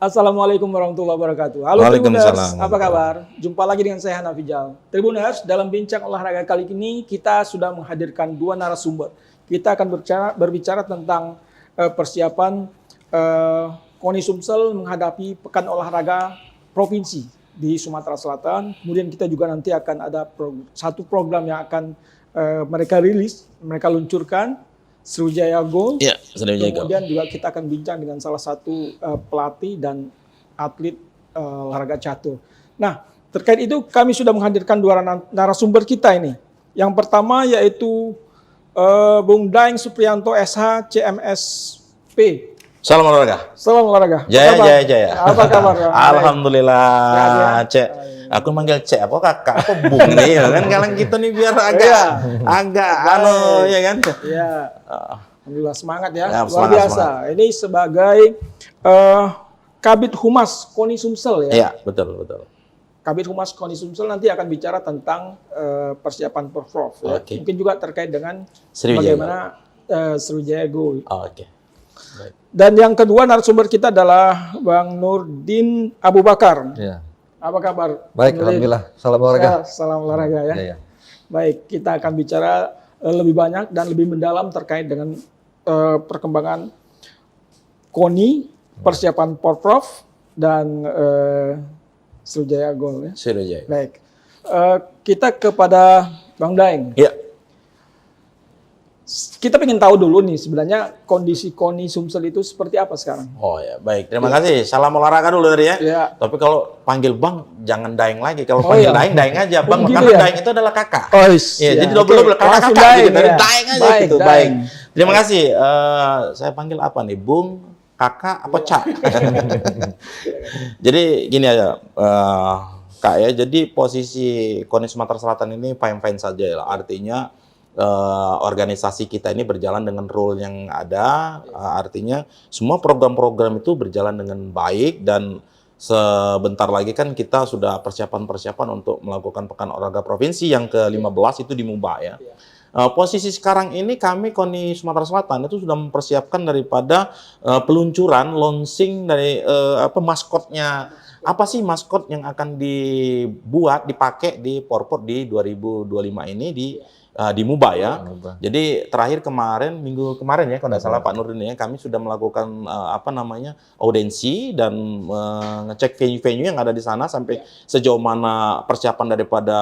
Assalamualaikum warahmatullahi wabarakatuh. Halo Tribuners, apa kabar? Jumpa lagi dengan saya Hanafi Jal. Tribuners, dalam bincang olahraga kali ini kita sudah menghadirkan dua narasumber. Kita akan berbicara tentang persiapan KONI Sumsel menghadapi Pekan Olahraga Provinsi di Sumatera Selatan. Kemudian kita juga nanti akan ada satu program yang akan mereka rilis, mereka luncurkan. Sriwijaya Gold. Ya, Sriwijaya Gold. Kemudian juga kita akan bincang dengan salah satu pelatih dan atlet olahraga catur. Nah, terkait itu kami sudah menghadirkan dua narasumber kita ini. Yang pertama yaitu Bung Daeng Supriyanto SH CMSP. Salam olahraga. Salam olahraga. Jaya. Apa kabar? Alhamdulillah, Cek. Aku manggil Cek, apa kakak, apa Bung nih, ya kan? Kalian kita nih biar agak ya kan? Iya. Alhamdulillah semangat ya. Ya, Luar biasa. Semangat. Ini sebagai Kabid Humas KONI Sumsel ya. Iya, betul. Kabid Humas KONI Sumsel nanti akan bicara tentang persiapan Porprov ya. Oke. Mungkin juga terkait dengan Sriwijaya bagaimana Sriwijaya Gold. Oke. Baik. Dan yang kedua narasumber kita adalah Bang Nurdin Abu Bakar. Ya. Apa kabar? Baik, alhamdulillah. Salam olahraga. Salam olahraga ya. Ya. Baik, kita akan bicara lebih banyak dan lebih mendalam terkait dengan perkembangan KONI, persiapan Porprov dan Sriwijaya Gold ya. Sriwijaya. Baik, kita kepada Bang Daeng. Ya. Kita ingin tahu dulu nih sebenarnya kondisi KONI Sumsel itu seperti apa sekarang? Oh ya, baik. Terima kasih. Salam olahraga dulu dari ya. Ya. Tapi kalau panggil Bang, jangan Daeng lagi. Kalau Oh, panggil iya. Daeng aja. Bang, gitu karena ya? Daeng itu adalah kakak. Oh, Iya, jadi oke. double Langsung kakak gitu. Dari ya. Daeng aja Baik, gitu. Daeng. Baik. Terima kasih. Saya panggil apa nih? Bung, kakak, apa Cak? Jadi gini aja, Kak ya. Jadi posisi KONI Sumatera Selatan ini fine-fine saja ya. Artinya organisasi kita ini berjalan dengan rule yang ada, artinya semua program-program itu berjalan dengan baik dan sebentar lagi kan kita sudah persiapan untuk melakukan Pekan Olahraga Provinsi yang ke-15 itu di Muba ya. Posisi sekarang ini kami KONI Sumatera Selatan itu sudah mempersiapkan daripada peluncuran launching dari maskotnya. Apa sih maskot yang akan dipakai di Porprov di 2025 ini di Muba ya. Jadi terakhir minggu kemarin ya kalau tidak salah Pak Nurdin ya, kami sudah melakukan audensi dan ngecek venue-venue yang ada di sana sampai sejauh mana persiapan daripada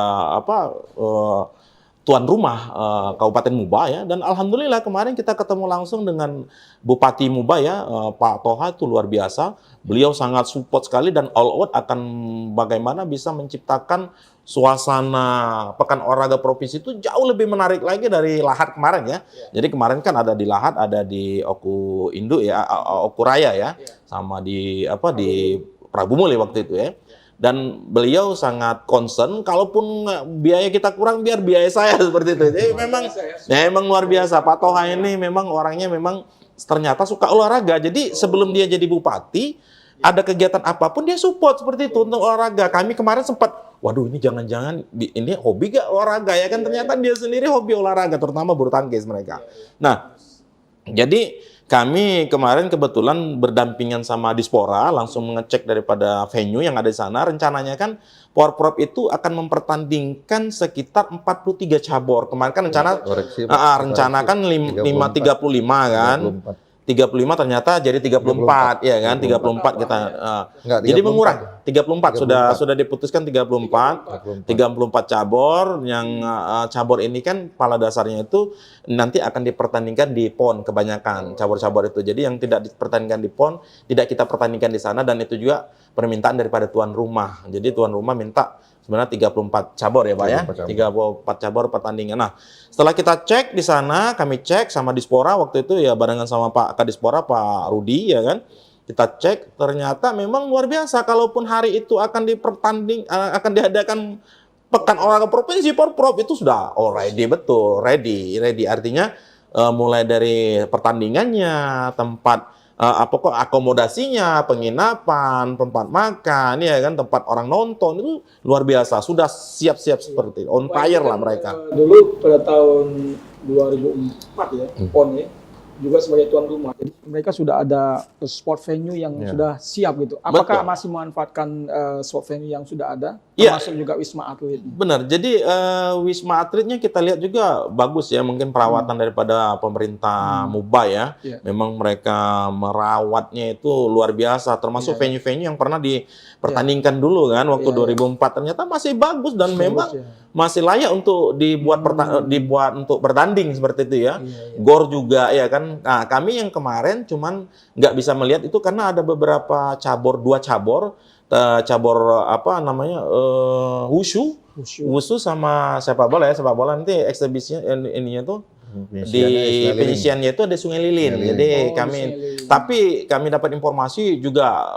tuan rumah Kabupaten Muba ya. Dan alhamdulillah kemarin kita ketemu langsung dengan Bupati Muba ya, Pak Toha, itu luar biasa. Beliau sangat support sekali dan all out akan bagaimana bisa menciptakan suasana Pekan Olahraga Provinsi itu jauh lebih menarik lagi dari Lahat kemarin ya. Jadi kemarin kan ada di Lahat, ada di Oku Induk ya, Oku Raya ya, sama di Prabu Muli waktu itu ya. Dan beliau sangat concern, kalaupun biaya kita kurang, biar biaya saya seperti itu. Jadi memang luar biasa. Pak Toha ini memang orangnya memang ternyata suka olahraga. Jadi sebelum dia jadi bupati, ada kegiatan apapun dia support seperti itu untuk olahraga. Kami kemarin sempat, waduh ini jangan-jangan ini hobi gak olahraga ya kan? Ternyata dia sendiri hobi olahraga, terutama bulu tangkis mereka. Nah, jadi kami kemarin kebetulan berdampingan sama Dispora, langsung mengecek daripada venue yang ada di sana. Rencananya kan Porprov itu akan mempertandingkan sekitar 43 cabur. Kemarin kan rencana kan 35 kan. 35 ternyata jadi 34 ya kan, 34 kita jadi mengurang 34 sudah diputuskan 34 cabur yang cabur ini kan kepala dasarnya itu nanti akan dipertandingkan di PON kebanyakan cabur-cabur itu. Jadi yang tidak dipertandingkan di PON tidak kita pertandingkan di sana, dan itu juga permintaan daripada tuan rumah. Jadi tuan rumah minta sebenarnya 34 cabur ya Pak ya, 34 cabur pertandingan. Nah, setelah kita cek di sana, kami cek sama Dispora waktu itu ya barengan sama Pak Kadispora, Pak Rudi ya kan. Kita cek ternyata memang luar biasa, kalaupun hari itu akan diadakan Pekan Olahraga Provinsi Porprov itu sudah betul, ready. Artinya mulai dari pertandingannya, tempat akomodasinya, penginapan, tempat makan, ya kan, tempat orang nonton itu luar biasa, sudah siap-siap seperti on fire lah mereka. Dulu pada tahun 2004 ya, PON ya, juga sebagai tuan rumah. Jadi mereka sudah ada sport venue yang sudah siap gitu. Apakah Betul. masih memanfaatkan sport venue yang sudah ada? Iya. Termasuk juga Wisma Atlet. Benar. Jadi Wisma Atletnya kita lihat juga bagus ya, mungkin perawatan daripada pemerintah MUBA ya. Iya. Memang mereka merawatnya itu luar biasa, termasuk venue-venue yang pernah dipertandingkan dulu kan waktu 2004 ternyata masih bagus dan memang masih layak untuk dibuat dibuat untuk bertanding seperti itu ya. GOR juga ya kan. Nah, kami yang kemarin cuman nggak bisa melihat itu karena ada beberapa dua cabur apa namanya wushu sama sepak bola ya. Sepak bola nanti eksibisinya ininya tuh di penyisiannya itu ada Sungai Lilin. Jadi tapi kami dapat informasi juga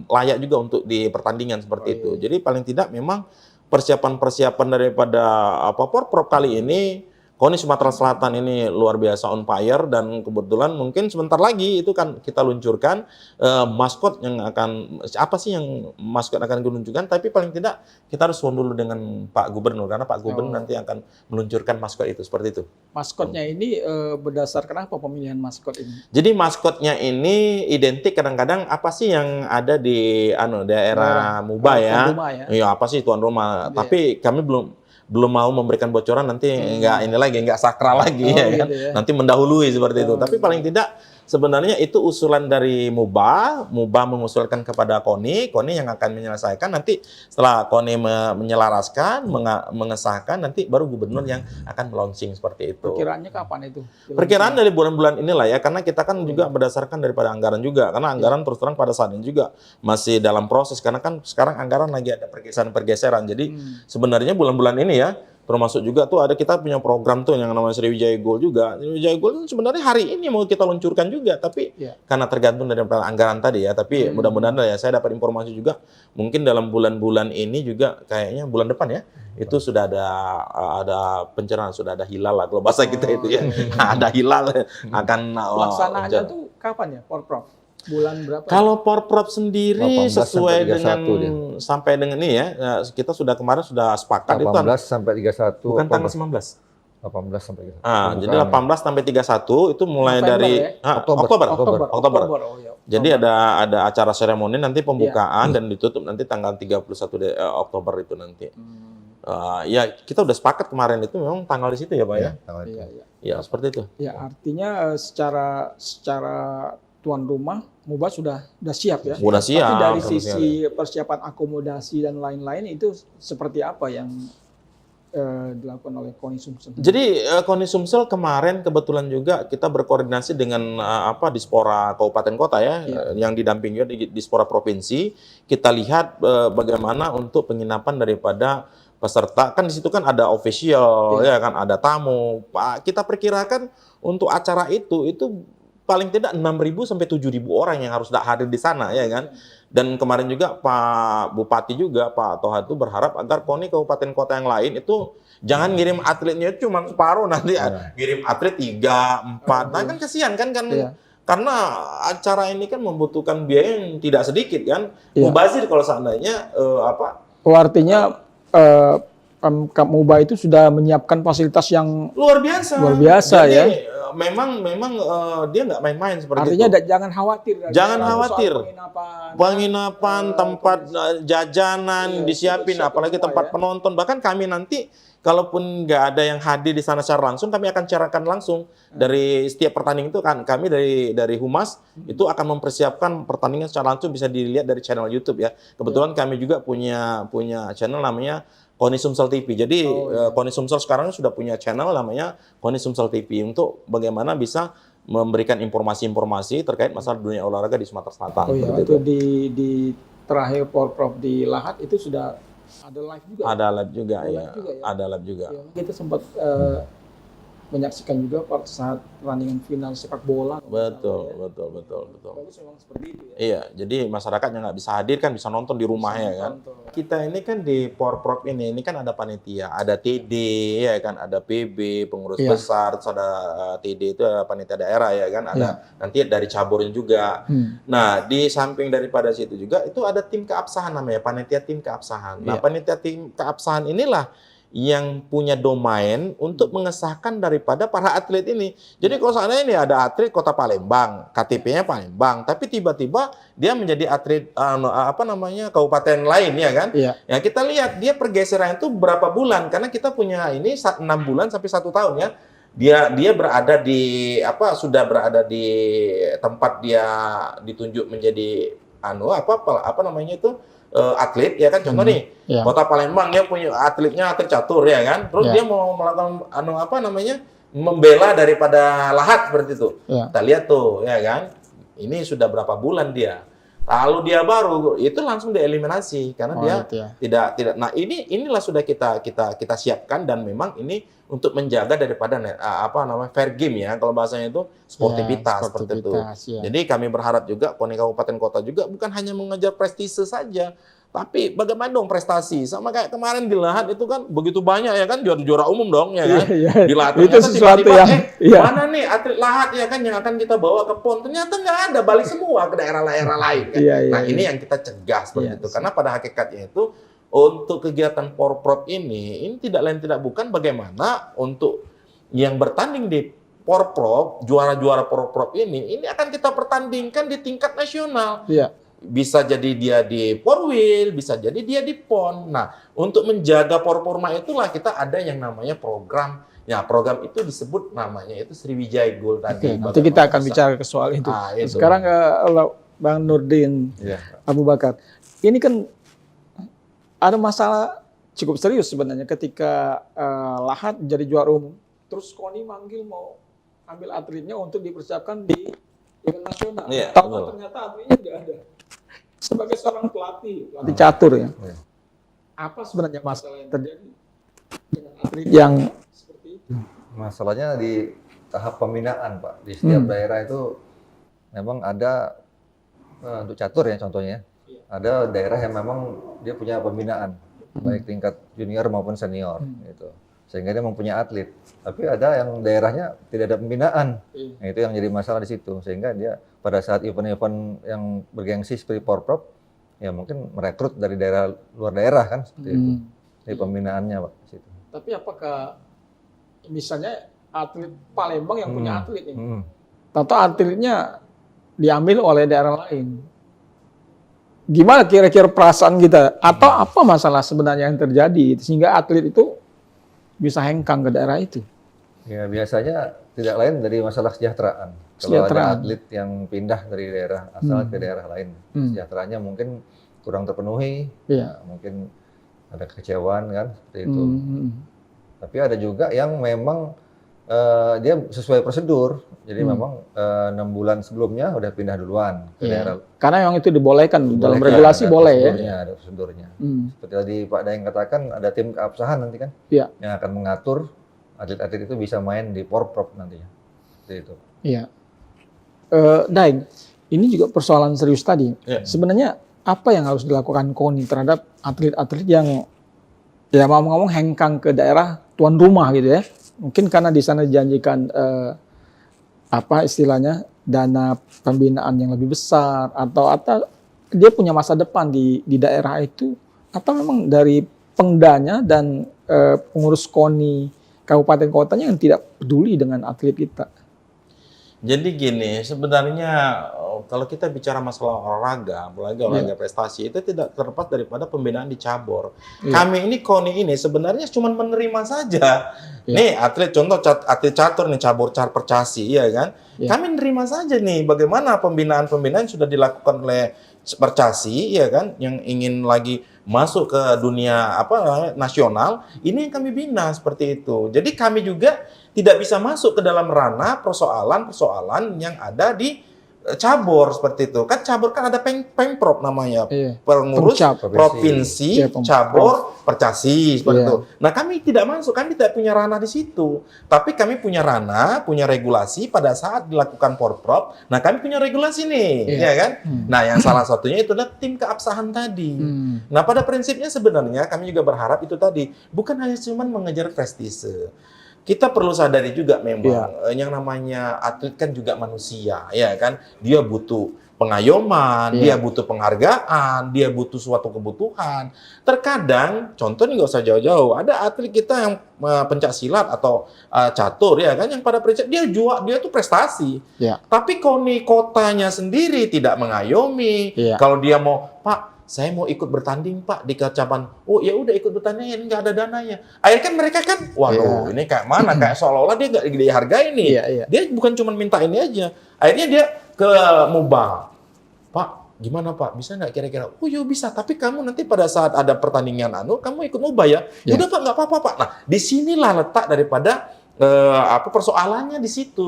layak juga untuk di pertandingan seperti itu. Jadi paling tidak memang persiapan daripada Porprov kali ini, KONI Sumatera Selatan ini luar biasa on fire, dan kebetulan mungkin sebentar lagi itu kan kita luncurkan maskot yang akan, apa sih yang maskot akan diluncurkan, tapi paling tidak kita harus phone dulu dengan Pak Gubernur, karena Pak Gubernur nanti akan meluncurkan maskot itu, seperti itu. Maskotnya ini berdasarkan apa pemilihan maskot ini? Jadi maskotnya ini identik kadang-kadang apa sih yang ada di daerah MUBA ya. Iya, apa sih tuan rumah. Tapi kami belum mau memberikan bocoran, nanti nggak sakral lagi ya kan. Gitu ya. Nanti mendahului seperti itu. Tapi paling tidak sebenarnya itu usulan dari MUBA mengusulkan kepada KONI yang akan menyelesaikan. Nanti setelah KONI menyelaraskan, mengesahkan, nanti baru gubernur yang akan launching seperti itu. Perkiraannya kapan itu? Perkiraan dari bulan-bulan inilah ya, karena kita kan juga berdasarkan daripada anggaran juga. Karena anggaran terus terang pada saat ini juga masih dalam proses, karena kan sekarang anggaran lagi ada pergeseran. Jadi sebenarnya bulan-bulan ini ya, termasuk juga tuh kita punya program tuh yang namanya Sriwijaya Gold juga. Sriwijaya Gold sebenarnya hari ini mau kita luncurkan juga, tapi karena tergantung dari anggaran tadi ya. Tapi mudah-mudahan ya, saya dapat informasi juga mungkin dalam bulan-bulan ini juga, kayaknya bulan depan ya, itu sudah ada pencerahan, sudah ada hilal lah kalau bahasa kita itu ya. Ada hilal akan pelaksanaannya tuh kapan ya, Porprov? Bulan berapa? Kalau Porprov sendiri sesuai dengan sampai dengan ini ya, kita kemarin sudah sepakat 18 itu sampai 31. Bukan tanggal 19. 18 sampai 31. Jadi 18 sampai 31 itu mulai November dari Oktober. Oh, ya. Jadi ada acara seremoni nanti pembukaan dan ditutup nanti tanggal 31 Oktober itu nanti. Ya kita udah sepakat kemarin itu memang tanggal di situ ya Pak ya. Ya seperti itu. Ya artinya secara tuan rumah MUBA sudah siap ya. Sudah siap. Tapi dari sisi persiapan akomodasi dan lain-lain itu seperti apa yang dilakukan oleh KONI Sumsel? Jadi KONI Sumsel kemarin kebetulan juga kita berkoordinasi dengan Dispora Kabupaten Kota ya, yang didampingi di Dispora Provinsi. Kita lihat bagaimana untuk penginapan daripada peserta, kan di situ kan ada official ya kan, ada tamu. Kita perkirakan untuk acara itu paling tidak 6.000 sampai 7.000 orang yang harus hadir di sana ya kan. Dan kemarin juga Pak Bupati juga, Pak Toha itu berharap agar KONI kabupaten kota yang lain itu jangan ngirim atletnya cuma separuh, nanti ngirim atlet 3, 4. Nah kan kasihan kan karena acara ini kan membutuhkan biaya yang tidak sedikit kan. Mubazir kalau seandainya artinya MUBA itu sudah menyiapkan fasilitas yang luar biasa. Jadi, ya. Memang dia nggak main-main seperti artinya itu. Jangan khawatir. Jangan khawatir. Penginapan, tempat jajanan disiapin, apalagi tempat penonton. Bahkan kami nanti kalaupun nggak ada yang hadir di sana secara langsung, kami akan carakan langsung dari setiap pertandingan itu kan. Kami dari Humas itu akan mempersiapkan pertandingan secara langsung, bisa dilihat dari channel YouTube ya. Kebetulan kami juga punya channel namanya KONI Sumsel TV. Jadi KONI Sumsel sekarang sudah punya channel namanya KONI Sumsel TV untuk bagaimana bisa memberikan informasi-informasi terkait masalah dunia olahraga di Sumatera Selatan. Itu di terakhir Porprov di Lahat itu sudah ada live juga. Ada live juga ya. Ada live juga. Kita sempat menyaksikan juga pada saat pertandingan final sepak bola. Betul. Bagus memang seperti itu ya. Iya, jadi masyarakat yang nggak bisa hadir kan bisa nonton di rumahnya kan. Kita ini kan di Porprov ini kan ada panitia, ada TD ya kan, ada PB, pengurus besar, terus ada TD itu ada panitia daerah ya kan, ada nanti dari caburnya juga. Nah, di samping daripada situ juga itu ada tim keabsahan namanya, panitia tim keabsahan. Nah, panitia tim keabsahan inilah yang punya domain untuk mengesahkan daripada para atlet ini. Jadi kalau seandainya ini ada atlet Kota Palembang, KTP-nya Palembang, tapi tiba-tiba dia menjadi atlet kabupaten lain ya kan? Iya. Ya kita lihat dia pergeseran itu berapa bulan, karena kita punya ini 6 bulan sampai 1 tahun ya. Dia berada di sudah berada di tempat dia ditunjuk menjadi atlet ya kan, contoh nih Kota Palembang dia punya atletnya atlet catur ya kan, terus dia mau melakukan membela daripada Lahat seperti itu. Kita lihat tuh ya kan, ini sudah berapa bulan dia. Lalu dia baru itu langsung dieliminasi karena tidak. Nah inilah sudah kita siapkan, dan memang ini untuk menjaga daripada fair game ya, kalau bahasanya itu sportivitas seperti itu. Jadi kami berharap juga KONI kabupaten kota juga bukan hanya mengejar prestise saja, tapi bagaimana dong prestasi. Sama kayak kemarin di Lahat itu kan begitu banyak ya kan, juara umum dong ya kan. Di Lahat itu sesuatu yang mana nih atlet Lahat ya kan yang akan kita bawa ke PON, ternyata nggak ada, balik semua ke daerah-daerah lain kan. Nah ini yang kita cegah seperti itu, karena pada hakikatnya itu untuk kegiatan Porprov ini tidak lain tidak bukan bagaimana untuk yang bertanding di Porprov, juara-juara Porprov ini akan kita pertandingkan di tingkat nasional. Bisa jadi dia di Porwil, bisa jadi dia di PON. Nah, untuk menjaga performa itulah kita ada yang namanya program. Ya, program itu disebut namanya itu Sriwijaya Gold tadi. Nanti kita akan bicara ke soal itu. Sekarang Bang Nurdin Abu Bakar. Ini kan ada masalah cukup serius sebenarnya ketika Lahat jadi juara umum, terus KONI manggil mau ambil atletnya untuk dipersiapkan di event nasional. Tahu ternyata atletnya tidak ada. Sebagai seorang pelatih catur ya, apa sebenarnya masalah yang terjadi dengan atlet yang seperti itu? Masalahnya di tahap pembinaan, Pak. Di setiap daerah itu memang ada untuk catur ya contohnya. Ada daerah yang memang dia punya pembinaan, baik tingkat junior maupun senior, gitu. Sehingga dia mempunyai atlet. Tapi ada yang daerahnya tidak ada pembinaan, nah, itu yang jadi masalah di situ. Sehingga dia pada saat event-event yang bergengsi seperti Porprov, ya mungkin merekrut dari daerah luar daerah kan, seperti itu. Dari pembinaannya, Pak. Di situ. Tapi apakah misalnya atlet Palembang yang punya atlet ini, atau atletnya diambil oleh daerah lain? Gimana kira-kira perasaan kita? Atau apa masalah sebenarnya yang terjadi sehingga atlet itu bisa hengkang ke daerah itu? Ya biasanya tidak lain dari masalah kesejahteraan. Kalau ada atlet yang pindah dari daerah asal ke daerah lain, kesejahteraannya mungkin kurang terpenuhi, ya, mungkin ada kekecewaan kan seperti itu. Tapi ada juga yang memang dia sesuai prosedur, jadi memang 6 bulan sebelumnya udah pindah duluan ke daerah. Karena yang itu dibolehkan dalam regulasi boleh ya. Ada prosedurnya. Seperti tadi Pak Daeng katakan ada tim keabsahan nanti kan, yang akan mengatur atlet-atlet itu bisa main di Porprov nantinya. Seperti itu. Iya. Daeng, ini juga persoalan serius tadi. Sebenarnya apa yang harus dilakukan KONI terhadap atlet-atlet yang ya mau ngomong hengkang ke daerah tuan rumah gitu ya? Mungkin karena di sana dijanjikan istilahnya dana pembinaan yang lebih besar, atau dia punya masa depan di daerah itu, atau memang dari pengdanya dan pengurus KONI kabupaten kotanya yang tidak peduli dengan atlet kita. Jadi gini, sebenarnya kalau kita bicara masalah olahraga, apalagi olahraga prestasi, itu tidak terlepas daripada pembinaan di cabur. Kami ini KONI ini sebenarnya cuma menerima saja. Nih atlet, contoh atlet catur nih, cabur percasi, ya kan? Kami menerima saja nih bagaimana pembinaan-pembinaan sudah dilakukan oleh percasi, ya kan? Yang ingin lagi masuk ke dunia nasional, ini yang kami bina seperti itu. Jadi kami juga tidak bisa masuk ke dalam ranah persoalan-persoalan yang ada di cabur seperti itu. Kan cabur kan ada Pemprov namanya, pengurus provinsi, cabur, percasi seperti itu. Nah, kami tidak masuk, kami tidak punya ranah di situ. Tapi kami punya ranah, punya regulasi pada saat dilakukan Porprov. Nah, kami punya regulasi nih, ya kan? Nah, yang salah satunya itu adalah tim keabsahan tadi. Nah, pada prinsipnya sebenarnya kami juga berharap itu tadi bukan hanya cuma mengejar prestise. Kita perlu sadari juga memang yang namanya atlet kan juga manusia, ya kan? Dia butuh pengayoman, dia butuh penghargaan, dia butuh suatu kebutuhan. Terkadang, contoh nih nggak usah jauh-jauh, ada atlet kita yang pencak silat atau catur ya kan, yang pada prinsip dia tuh prestasi. Tapi KONI kotanya sendiri tidak mengayomi. Kalau dia mau, Pak, saya mau ikut bertanding Pak di cabang. Oh ya udah ikut bertanding, ini nggak ada dananya. Akhirnya kan mereka kan, waduh ini kayak mana? Kayak seolah-olah dia nggak dihargai nih. Dia bukan cuma minta ini aja. Akhirnya dia ke MUBA. Pak, gimana Pak? Bisa nggak kira-kira? Oh ya bisa, tapi kamu nanti pada saat ada pertandingan kamu ikut MUBA ya? Udah Pak, nggak apa-apa Pak. Nah, disinilah letak daripada persoalannya di situ.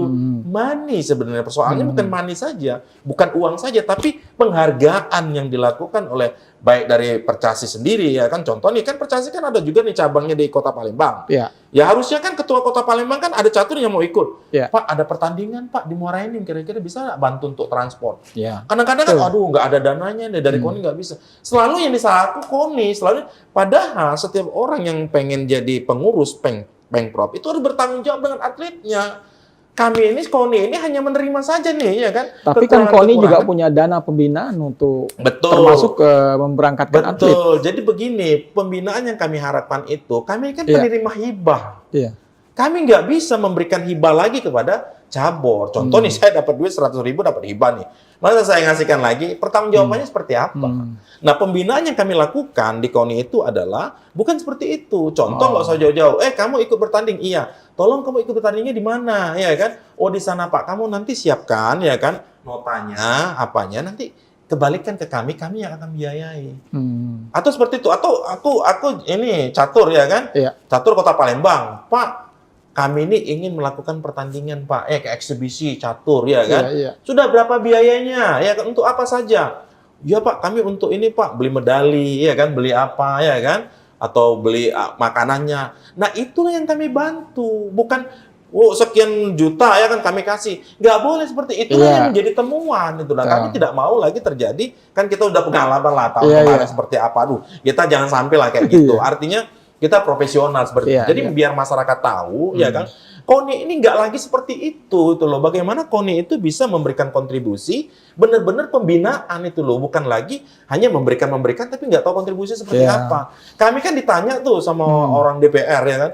Money sebenarnya persoalannya bukan money saja, bukan uang saja, tapi penghargaan yang dilakukan oleh baik dari Percasi sendiri ya kan. Contoh nih kan Percasi kan ada juga nih cabangnya di Kota Palembang. Ya harusnya kan ketua Kota Palembang kan ada catur yang mau ikut. Pak ada pertandingan Pak di Muara Enim, kira-kira bisa nggak bantu untuk transport? Kadang-kadang kan aduh nggak ada dananya dari KONI nggak bisa. Selalu yang disalahkan KONI, selalu. Padahal setiap orang yang pengen jadi pengurus Pemprov itu harus bertanggung jawab dengan atletnya. Kami ini KONI ini hanya menerima saja nih ya kan. Tapi kan KONI juga punya dana pembinaan untuk termasuk memberangkatkan atlet. Betul. Jadi begini, pembinaan yang kami harapkan itu, kami kan penerima hibah. Kami nggak bisa memberikan hibah lagi kepada cabur. Contoh nih saya dapat duit 100.000 dapat hibah nih. Masa saya ngasihkan lagi? Pertanggungjawabannya seperti apa? Nah, pembinaan yang kami lakukan di KONI itu adalah bukan seperti itu. Contoh nggak usah jauh-jauh. Kamu ikut bertanding? Iya. Tolong kamu ikut bertandingnya di mana? Ya kan? Oh, di sana Pak. Kamu nanti siapkan ya kan notanya, apanya nanti kembalikan ke kami yang akan biayai. Atau seperti itu. Atau aku ini catur ya kan? Catur Kota Palembang. Pak, kami ini ingin melakukan pertandingan Pak, ke eksibisi catur ya kan? Sudah berapa biayanya? Ya untuk apa saja? Ya Pak, kami untuk ini Pak, beli medali ya kan, beli apa ya kan? Atau beli makanannya. Nah, itulah yang kami bantu, bukan sekian juta ya kan kami kasih. Nggak boleh seperti itu yang menjadi temuan itu. Nah, kami tidak mau lagi terjadi, kan kita udah pengalaman lah tahun kemarin seperti apa. Aduh, kita jangan sampai lah kayak gitu. Artinya kita profesional seperti itu. Jadi biar masyarakat tahu ya kan, KONI ini nggak lagi seperti itu loh. Bagaimana KONI itu bisa memberikan kontribusi benar-benar pembinaan itu loh, bukan lagi hanya memberikan tapi nggak tahu kontribusi seperti apa. Kami kan ditanya tuh sama orang DPR ya kan,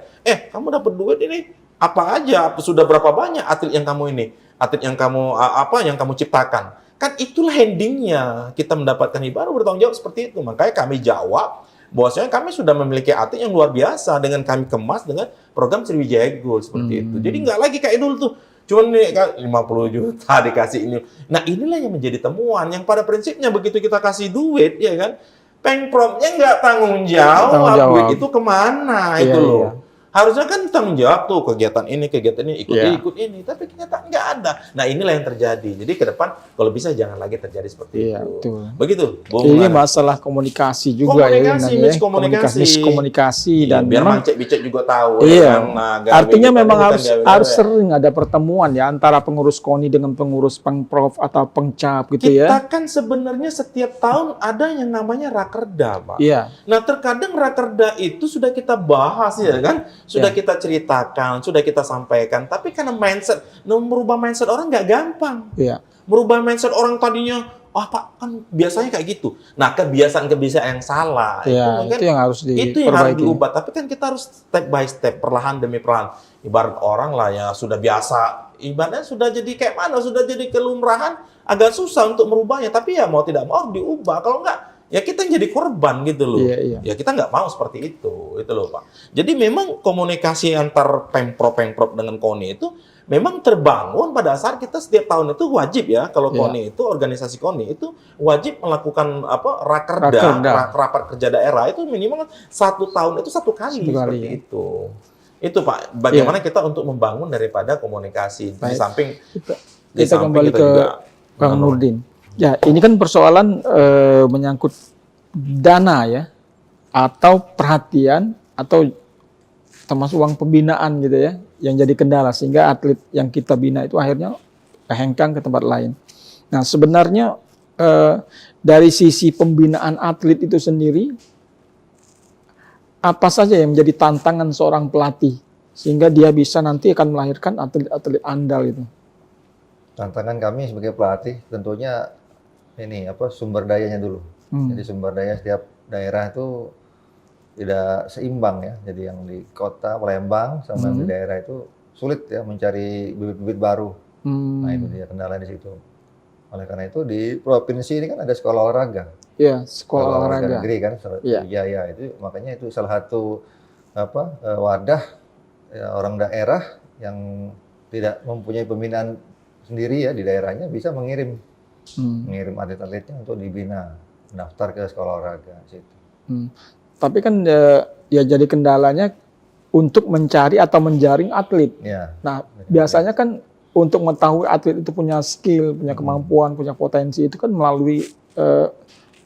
kamu dapat duit ini apa aja? Sudah berapa banyak atlet yang kamu atlet yang kamu yang kamu ciptakan? Kan itulah endingnya kita mendapatkan hibah, bertanggung jawab seperti itu. Makanya kami jawab bahwasanya kami sudah memiliki atlet yang luar biasa dengan kami kemas dengan program Sriwijaya Gold seperti itu. Jadi nggak lagi kayak dulu tuh, cuman nih 50 juta dikasih ini. Nah inilah yang menjadi temuan, yang pada prinsipnya begitu kita kasih duit, ya kan, Pemprovnya nggak tanggung jawab, duit itu kemana itu loh. Harusnya kan tanggung jawab tuh kegiatan ini, ikut ini, tapi ternyata nggak ada. Nah inilah yang terjadi. Jadi ke depan kalau bisa jangan lagi terjadi seperti itu. Betul. Begitu. Ini masalah komunikasi juga miskomunikasi dan biar Mancek-Bicek juga tahu. Artinya memang harus sering ada pertemuan ya antara pengurus KONI dengan pengurus Pemprov atau Pengcap gitu ya. Kita kan sebenarnya setiap tahun ada yang namanya rakerda, Pak. Nah terkadang rakerda itu sudah kita bahas ya kan. Sudah kita ceritakan, sudah kita sampaikan, tapi karena merubah mindset orang nggak gampang. Merubah mindset orang tadinya, Pak, kan biasanya kayak gitu. Nah, kebiasaan-kebiasaan yang salah, itu yang harus diubah. Tapi kan kita harus step by step, perlahan demi perlahan. Ibarat orang lah yang sudah biasa, ibaratnya sudah jadi kayak mana, sudah jadi kelumrahan, agak susah untuk merubahnya. Tapi ya mau tidak mau diubah, kalau nggak, ya kita jadi korban gitu loh. Ya kita nggak mau seperti itu loh Pak. Jadi memang komunikasi antar Pemprov dengan KONI itu memang terbangun pada saat kita setiap tahun itu wajib ya, kalau KONI itu, organisasi KONI itu wajib melakukan rapat kerja daerah itu minimal 1 tahun itu 1 kali seperti itu. Itu Pak, bagaimana kita untuk membangun daripada komunikasi. Di samping kita kembali ke Bang Nurdin. Ya, ini kan persoalan menyangkut dana ya, atau perhatian, atau termasuk uang pembinaan gitu ya, yang jadi kendala sehingga atlet yang kita bina itu akhirnya hengkang ke tempat lain. Nah, sebenarnya dari sisi pembinaan atlet itu sendiri, apa saja yang menjadi tantangan seorang pelatih sehingga dia bisa nanti akan melahirkan atlet-atlet andal itu? Tantangan kami sebagai pelatih tentunya ini apa sumber dayanya dulu. Jadi sumber daya setiap daerah itu tidak seimbang ya. Jadi yang di kota Palembang sama yang di daerah itu sulit ya mencari bibit-bibit baru. Nah itu dia kendala di situ. Oleh karena itu di provinsi ini kan ada sekolah olahraga. Iya, sekolah olahraga negeri kan, Sriwijaya itu makanya itu salah satu wadah ya, orang daerah yang tidak mempunyai pembinaan sendiri ya di daerahnya bisa mengirim atlet-atletnya untuk dibina, daftar ke sekolah olahraga situ. Tapi kan ya jadi kendalanya untuk mencari atau menjaring atlet. Ya. Nah, biasanya kan untuk mengetahui atlet itu punya skill, punya kemampuan, punya potensi itu kan melalui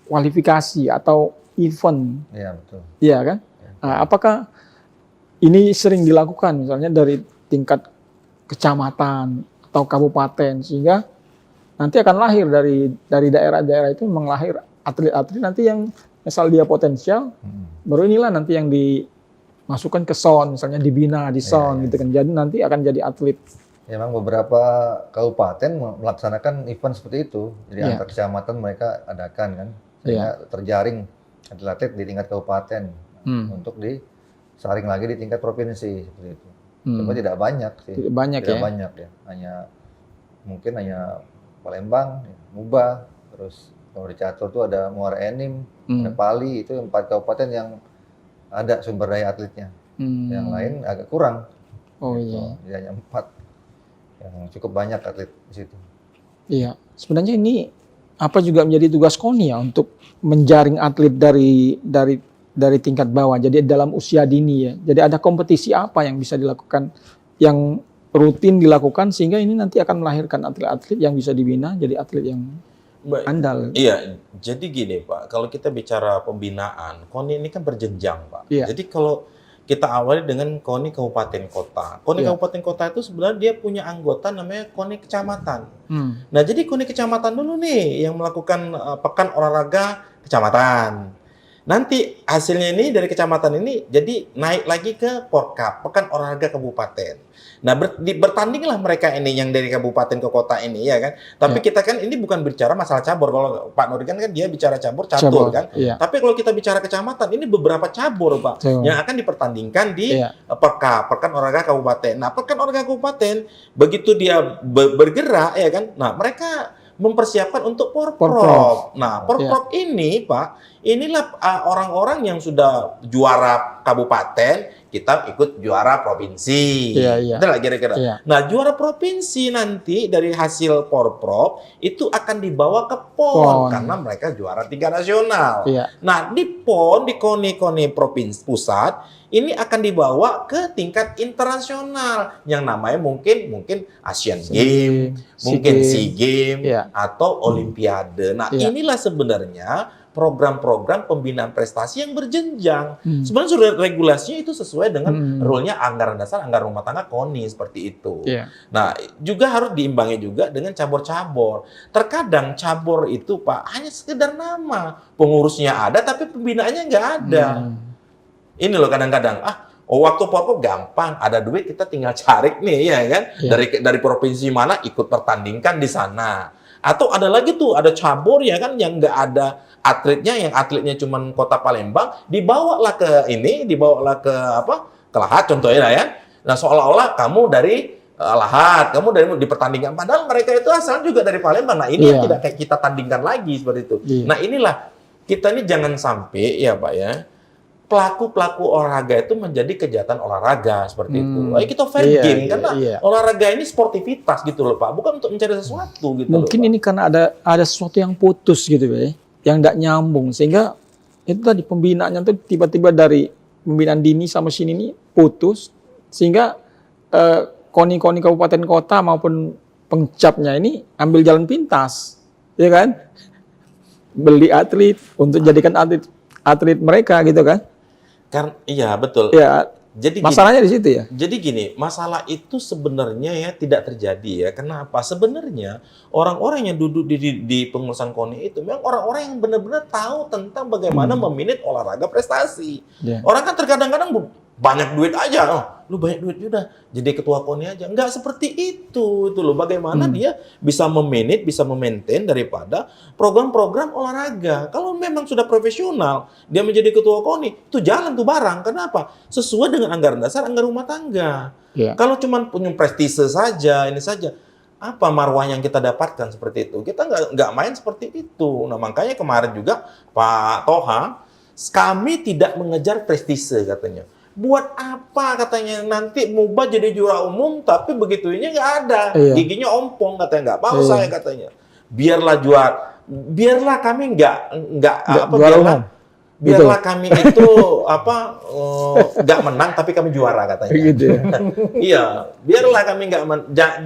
kualifikasi atau event. Iya, betul. Iya kan? Nah, apakah ini sering dilakukan misalnya dari tingkat kecamatan atau kabupaten sehingga nanti akan lahir dari daerah-daerah itu menglahir atlet-atlet nanti yang misal dia potensial, baru inilah nanti yang dimasukkan ke SON, misalnya dibina di SON gitu kan. Jadi nanti akan jadi atlet. Ya, memang beberapa kabupaten melaksanakan event seperti itu. Jadi antar kecamatan mereka adakan kan, sehingga terjaring atlet-atlet di tingkat kabupaten untuk disaring lagi di tingkat provinsi seperti itu. Cuma tidak banyak sih. Tidak banyak ya. Mungkin hanya Palembang, Muba, terus kalau di catur tuh ada Muara Enim, ada Pali, itu 4 kabupaten yang ada sumber daya atletnya. Yang lain agak kurang. Oh gitu. iya. Jadi hanya 4 yang cukup banyak atlet di situ. Iya, sebenarnya ini apa juga menjadi tugas KONI ya untuk menjaring atlet dari tingkat bawah. Jadi dalam usia dini ya. Jadi ada kompetisi apa yang bisa dilakukan, yang rutin dilakukan sehingga ini nanti akan melahirkan atlet-atlet yang bisa dibina jadi atlet yang andal. Iya, jadi gini Pak, kalau kita bicara pembinaan, KONI ini kan berjenjang Pak. Iya. Jadi kalau kita awali dengan KONI kabupaten kota. KONI kabupaten kota itu sebenarnya dia punya anggota namanya KONI kecamatan. Nah, jadi KONI kecamatan dulu nih yang melakukan pekan olahraga kecamatan. Nanti hasilnya ini dari kecamatan ini jadi naik lagi ke Porkap, pekan olahraga kabupaten. Nah, bertandinglah mereka ini yang dari kabupaten ke kota ini ya kan. Tapi kita kan ini bukan bicara masalah cabur. Kalau Pak Nuri kan dia bicara catur kan. Tapi kalau kita bicara kecamatan ini beberapa cabur Pak yang akan dipertandingkan di pekan olahraga kabupaten. Nah, pekan olahraga kabupaten begitu dia bergerak ya kan. Nah, mereka mempersiapkan untuk Porprov. Nah, Porprov ini Pak, inilah orang-orang yang sudah juara kabupaten, kita ikut juara provinsi. Itulah kira-kira. Nah, juara provinsi nanti dari hasil Porprov itu akan dibawa ke PON karena mereka juara 3 nasional. Nah, di PON, di KONI provinsi pusat, ini akan dibawa ke tingkat internasional yang namanya mungkin Asian Games, mungkin SEA Games atau Olimpiade. Nah, inilah sebenarnya program-program pembinaan prestasi yang berjenjang. Sebenarnya sudah regulasinya itu sesuai dengan rule-nya anggaran dasar, anggaran rumah tangga KONI seperti itu. Nah, juga harus diimbangi juga dengan cabur-cabur. Terkadang cabur itu Pak hanya sekedar nama, pengurusnya ada tapi pembinaannya nggak ada. Ini loh kadang-kadang waktu Porprov gampang, ada duit kita tinggal cari nih ya kan. Dari provinsi mana ikut pertandingkan di sana. Atau ada lagi tuh, ada cabur ya kan yang nggak ada atletnya, yang atletnya cuma kota Palembang, dibawalah ke Lahat contohnya lah ya. Nah, seolah-olah kamu dari Lahat, kamu dari dipertandingkan, padahal mereka itu asal juga dari Palembang. Nah, ini yang tidak kayak kita tandingkan lagi seperti itu. Nah, inilah kita ini jangan sampai ya Pak ya, pelaku-pelaku olahraga itu menjadi kejahatan olahraga seperti itu. Ayo kita fair game karena olahraga ini sportivitas gitu loh Pak, bukan untuk mencari sesuatu gitu. Mungkin loh, ini karena ada sesuatu yang putus gitu ya, yang nggak nyambung sehingga itu tadi pembinaannya tuh tiba-tiba dari pembinaan dini sama sini ini putus sehingga KONI kabupaten kota maupun pengcapnya ini ambil jalan pintas, ya kan? Beli atlet untuk jadikan atlet mereka gitu kan? Kan iya betul. Ya, jadi masalahnya di situ ya. Jadi gini, masalah itu sebenarnya ya tidak terjadi ya. Kenapa? Sebenarnya orang-orang yang duduk di pengurusan KONI itu memang orang-orang yang benar-benar tahu tentang bagaimana memanage olahraga prestasi. Orang kan terkadang-kadang banyak duit aja, lu banyak duit udah jadi ketua KONI aja. Enggak seperti itu loh. Bagaimana dia bisa memanage, bisa memaintain daripada program-program olahraga. Kalau memang sudah profesional, dia menjadi ketua KONI, itu jalan tuh barang. Kenapa? Sesuai dengan anggaran dasar, anggaran rumah tangga. Kalau cuma punya prestise saja, ini saja, apa marwah yang kita dapatkan seperti itu? Kita nggak main seperti itu. Nah, makanya kemarin juga Pak Toha, kami tidak mengejar prestise katanya. Buat apa katanya nanti Muba jadi juara umum tapi begitunya nggak ada. Giginya ompong katanya, nggak mau saya katanya. Biarlah juara, biarlah kami biarlah kami itu nggak menang tapi kami juara katanya. Gitu ya. Iya, biarlah kami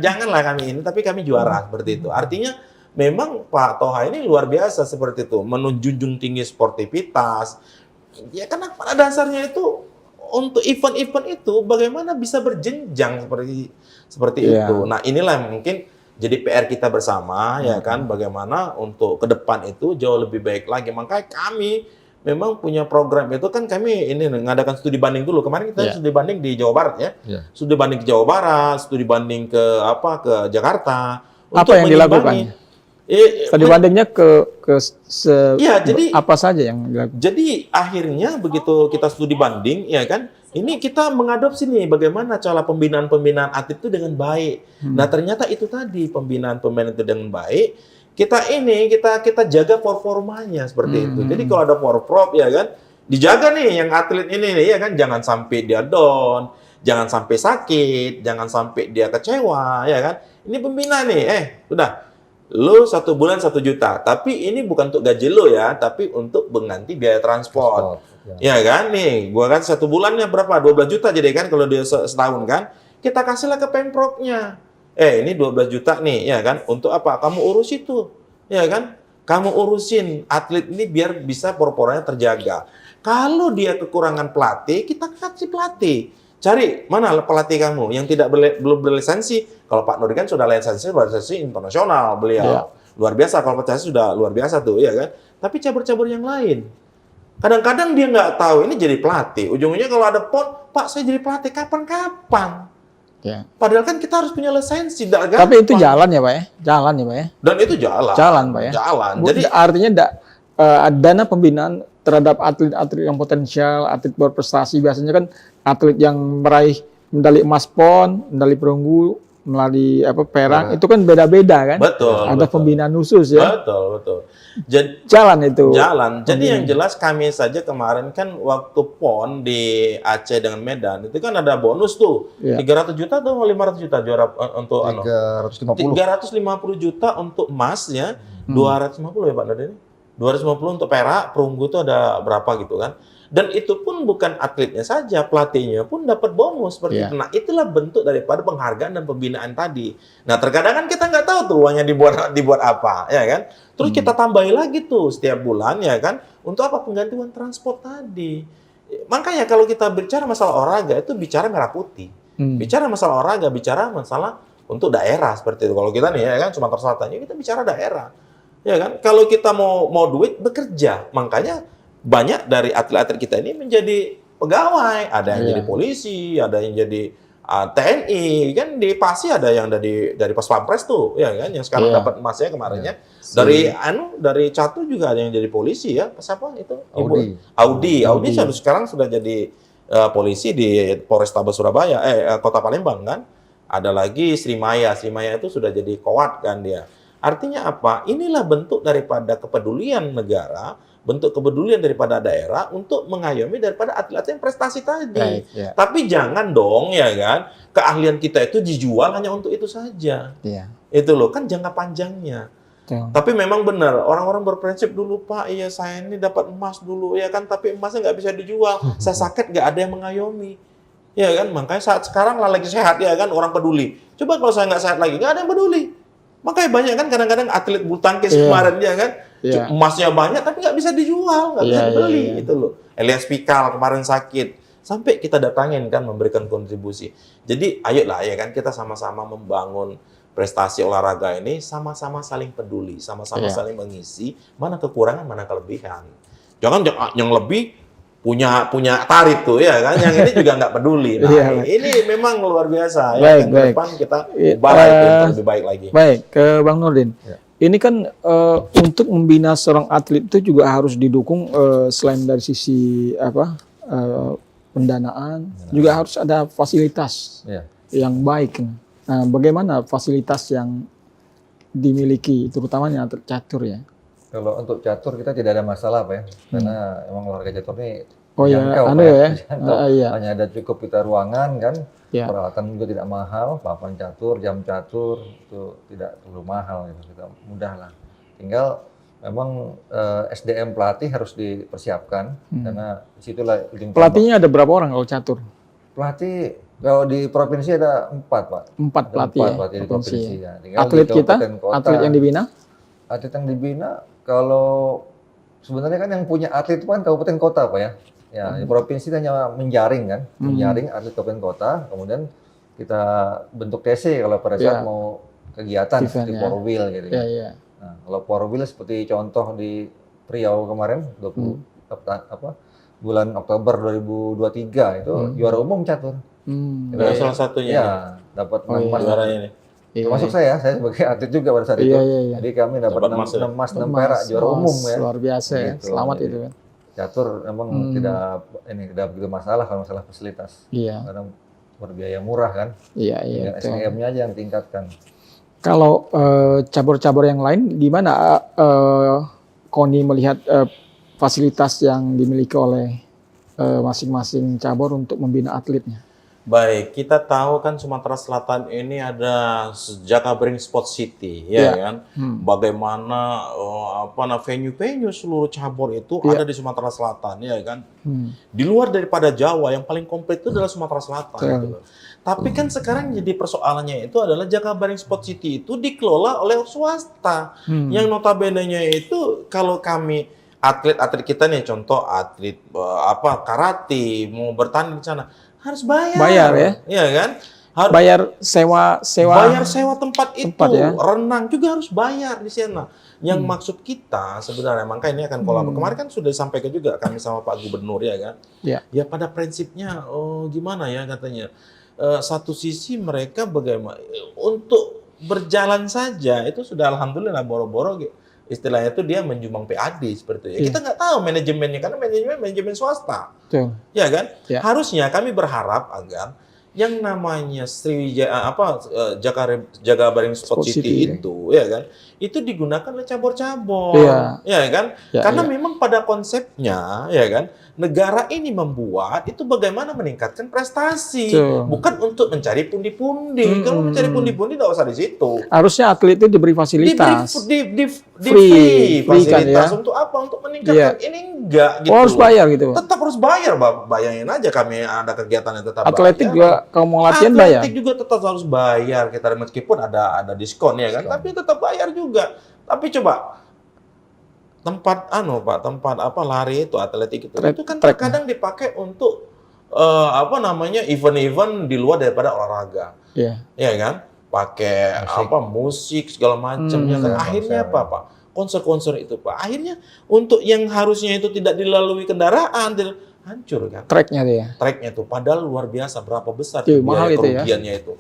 janganlah kami ini tapi kami juara seperti itu. Artinya memang Pak Toha ini luar biasa seperti itu, menjunjung tinggi sportivitas. Ya karena pada dasarnya itu untuk event-event itu bagaimana bisa berjenjang seperti itu. Nah, inilah mungkin jadi PR kita bersama ya kan, bagaimana untuk ke depan itu jauh lebih baik lagi. Makanya kami memang punya program itu kan, kami ini mengadakan studi banding dulu. Kemarin kita studi banding di Jawa Barat ya. Studi banding ke Jawa Barat, studi banding ke Jakarta. Apa yang dilakukan? Studi bandingnya jadi apa saja yang dilakukan? Jadi akhirnya begitu kita studi banding, ya kan, ini kita mengadopsi nih bagaimana cara pembinaan atlet itu dengan baik. Nah ternyata itu tadi pembinaan itu dengan baik. Kita jaga performanya seperti itu. Jadi kalau ada forprop ya kan, dijaga nih yang atlet ini nih ya kan, jangan sampai dia down, jangan sampai sakit, jangan sampai dia kecewa ya kan. Ini pembina nih, udah. Lu 1 bulan 1 juta, tapi ini bukan untuk gaji lu ya, tapi untuk mengganti biaya transport. Ya kan, nih, gua kan 1 bulannya berapa? 12 juta jadi kan kalau dia setahun kan, kita kasihlah ke Pemprovnya. Ini 12 juta nih, ya kan, untuk apa? Kamu urus itu, ya kan? Kamu urusin atlet ini biar bisa por-pornya terjaga. Kalau dia kekurangan pelatih, kita kasih pelatih. Cari mana pelatih kamu yang belum berlisensi. Kalau Pak Nuri kan sudah lisensi internasional beliau. Luar biasa, kalau Pak sudah luar biasa tuh, ya kan. Tapi cabur-cabur yang lain. Kadang-kadang dia nggak tahu ini jadi pelatih. Ujung-ujungnya kalau ada PON, Pak saya jadi pelatih kapan-kapan. Padahal kan kita harus punya lisensi. Tapi itu jalan ya Pak ya? Jalan ya Pak ya? Dan itu jalan. Jalan Pak ya? Jalan. Jadi artinya dana pembinaan terhadap atlet-atlet yang potensial, atlet berprestasi, biasanya kan atlet yang meraih medali emas PON, medali perunggu, medali perak, itu kan beda-beda kan? Betul. Ada pembinaan khusus ya? Betul. Jalan itu. Jalan. Jadi yang jelas kami saja kemarin kan waktu PON di Aceh dengan Medan, itu kan ada bonus tuh. 300 juta atau 500 juta juara untuk 350 juta untuk emas ya, 250 ya Pak Nadine? 250 untuk perak, perunggu itu ada berapa gitu kan. Dan itu pun bukan atletnya saja, pelatihnya pun dapat bonus seperti itu. Nah, itulah bentuk daripada penghargaan dan pembinaan tadi. Nah, terkadang kan kita nggak tahu tuh uangnya dibuat apa, ya kan? Terus kita tambahin lagi tuh setiap bulan, ya kan? Untuk apa? Penggantian transport tadi. Makanya kalau kita bicara masalah olahraga, itu bicara merah putih. Bicara masalah olahraga, bicara masalah untuk daerah seperti itu. Kalau kita nih, ya kan, Sumatera Selatan, ya kita bicara daerah. Ya kan? Kalau kita mau duit, bekerja. Makanya banyak dari atlet-atlet kita ini menjadi pegawai, ada yang jadi polisi, ada yang jadi TNI, kan di PASI ada yang dari Pas Pampres tuh, ya kan, yang sekarang dapat emasnya kemarinnya. Dari Catu juga ada yang jadi polisi ya, siapa itu? Audi sekarang sudah jadi polisi di Polrestabes Surabaya, Kota Palembang kan. Ada lagi Srimaya itu sudah jadi kowat kan dia. Artinya apa? Inilah bentuk daripada kepedulian negara, bentuk kepedulian daripada daerah untuk mengayomi daripada atlet yang prestasi tadi. Tapi jangan dong ya kan, keahlian kita itu dijual hanya untuk itu saja. Itu loh, kan jangka panjangnya. Tapi memang benar, orang-orang berprinsip dulu, Pak, iya saya ini dapat emas dulu, ya kan, tapi emasnya nggak bisa dijual. Saya sakit nggak ada yang mengayomi. Ya kan, makanya saat sekarang lagi sehat ya kan, orang peduli. Coba kalau saya nggak sehat lagi, nggak ada yang peduli. Makanya banyak kan kadang-kadang atlet bulu tangkis kemarin ya kan, emasnya banyak tapi nggak bisa dijual, nggak bisa dibeli itu loh. Elias Pikal kemarin sakit, sampai kita datangin kan memberikan kontribusi. Jadi ayolah ya kan, kita sama-sama membangun prestasi olahraga ini, sama-sama saling peduli, sama-sama saling mengisi mana kekurangan mana kelebihan. Jangan yang lebih punya tarif tuh ya kan, yang ini juga nggak peduli. Nah, Iya, ini memang luar biasa. Baik, Ya, yang ke baik. depan kita Iya, ubah itu yang lebih baik lagi. Baik, ke Bang Nurdin. Ya. Ini kan untuk membina seorang atlet itu juga harus didukung selain dari sisi pendanaan, juga harus ada fasilitas Ya. yang baik. Nah, bagaimana fasilitas yang dimiliki, terutamanya atlet catur ya? Kalau untuk catur kita tidak ada masalah Pak ya, karena emang olahraga catur ini Oh ya, terjangkau, anu Pak ya, terjangkau. iya. Hanya ada cukup kita ruangan kan, Ya. peralatan juga tidak mahal, papan catur, jam catur itu tidak terlalu mahal gitu, kita mudah lah. Tinggal memang SDM pelatih harus dipersiapkan karena disitulah ujung tombak. Pelatihnya ada berapa orang kalau catur? Pelatih kalau di provinsi ada 4 Pak. 4 Ada pelatih 4 ya, pelatih di provinsi provinsi ya. ya. Tinggal Atlet di kita, kabupaten kota. atlet yang dibina? Atlet yang dibina kalau sebenarnya kan yang punya atlet itu kan kabupaten kota Pak ya. Ya, di provinsi hanya menjaring kan, menjaring atlet kabupaten kota, kemudian kita bentuk TC kalau pada saat Ya. mau kegiatan Event, seperti ya. Porwil gitu Ya, ya. ya. Nah, kalau Porwil seperti contoh di Riau kemarin 20 bulan Oktober 2023 itu juara umum catur. Itu salah satunya. Ya, dapat 6 emas. Juaranya ini. Iya, Termasuk saya sebagai atlet juga pada saat itu. Iya, iya, iya. Jadi kami dapat Dapat 6 emas ya? emas, 6 perak juara umum ya. Luar biasa ya, Gitu. selamat Jadi, itu kan. Catur memang tidak begitu masalah kalau masalah fasilitas. Iya, Karena berbiaya murah kan. iya, iya. Dengan betul. SDM-nya aja yang tingkatkan. Kalau cabur-cabur yang lain, gimana Koni melihat fasilitas yang dimiliki oleh masing-masing cabur untuk membina atletnya? Baik, kita tahu kan Sumatera Selatan ini ada Jakabaring Sport City, ya kan? Bagaimana venue-venue seluruh cabur itu ada di Sumatera Selatan, ya kan? Di luar daripada Jawa, yang paling komplit itu adalah Sumatera Selatan. Gitu loh. Tapi kan sekarang jadi persoalannya itu adalah Jakabaring Sport City itu dikelola oleh swasta, yang notabene-nya itu kalau kami atlet-atlet kita nih, contoh atlet karate mau bertanding di sana harus bayar. Bayar ya? Iya kan? Harus Bayar sewa bayar sewa tempat itu. ya? Renang juga harus bayar di sana. Yang maksud kita sebenarnya, makanya ini akan kolaborasi. Kemarin kan sudah disampaikan juga kami sama Pak Gubernur ya kan. Ya. Ya pada prinsipnya gimana ya katanya. Satu sisi mereka bagaimana untuk berjalan saja itu sudah alhamdulillah boro-boro istilahnya itu dia menjumbang PAD seperti itu. Ya, kita nggak tahu manajemennya karena manajemen swasta. Betul. Ya kan? Ya. Harusnya kami berharap agar yang namanya Jakabaring Sport City itu ya kan, itu digunakan oleh cabur-cabur. Ya kan? Ya, karena ya. memang pada konsepnya ya kan, negara ini membuat itu bagaimana meningkatkan prestasi, bukan untuk mencari pundi-pundi. Kalau mencari pundi-pundi tidak usah di situ. Harusnya atlet itu diberi fasilitas. Diberi free fasilitas kan, ya? Untuk apa? Untuk meningkatkan ini enggak gitu. Oh, harus bayar gitu. Tetap harus bayar, bayangin aja kami ada kegiatan yang tetap Atletik bayar. juga kalau mau latihan bayar. Atletik juga tetap harus bayar kita meskipun ada diskon ya kan, tapi tetap bayar juga. Tapi coba tempat lari itu atletik itu kan terkadang dipakai untuk event-event di luar daripada olahraga. Iya. Ya kan? Pakai musik segala macam ya kan. Akhirnya apa? Konser-konser itu Pak. Akhirnya untuk yang harusnya itu tidak dilalui kendaraan hancur kan. Tracknya dia. Tracknya itu padahal luar biasa berapa besar mahal itu kerugiannya itu.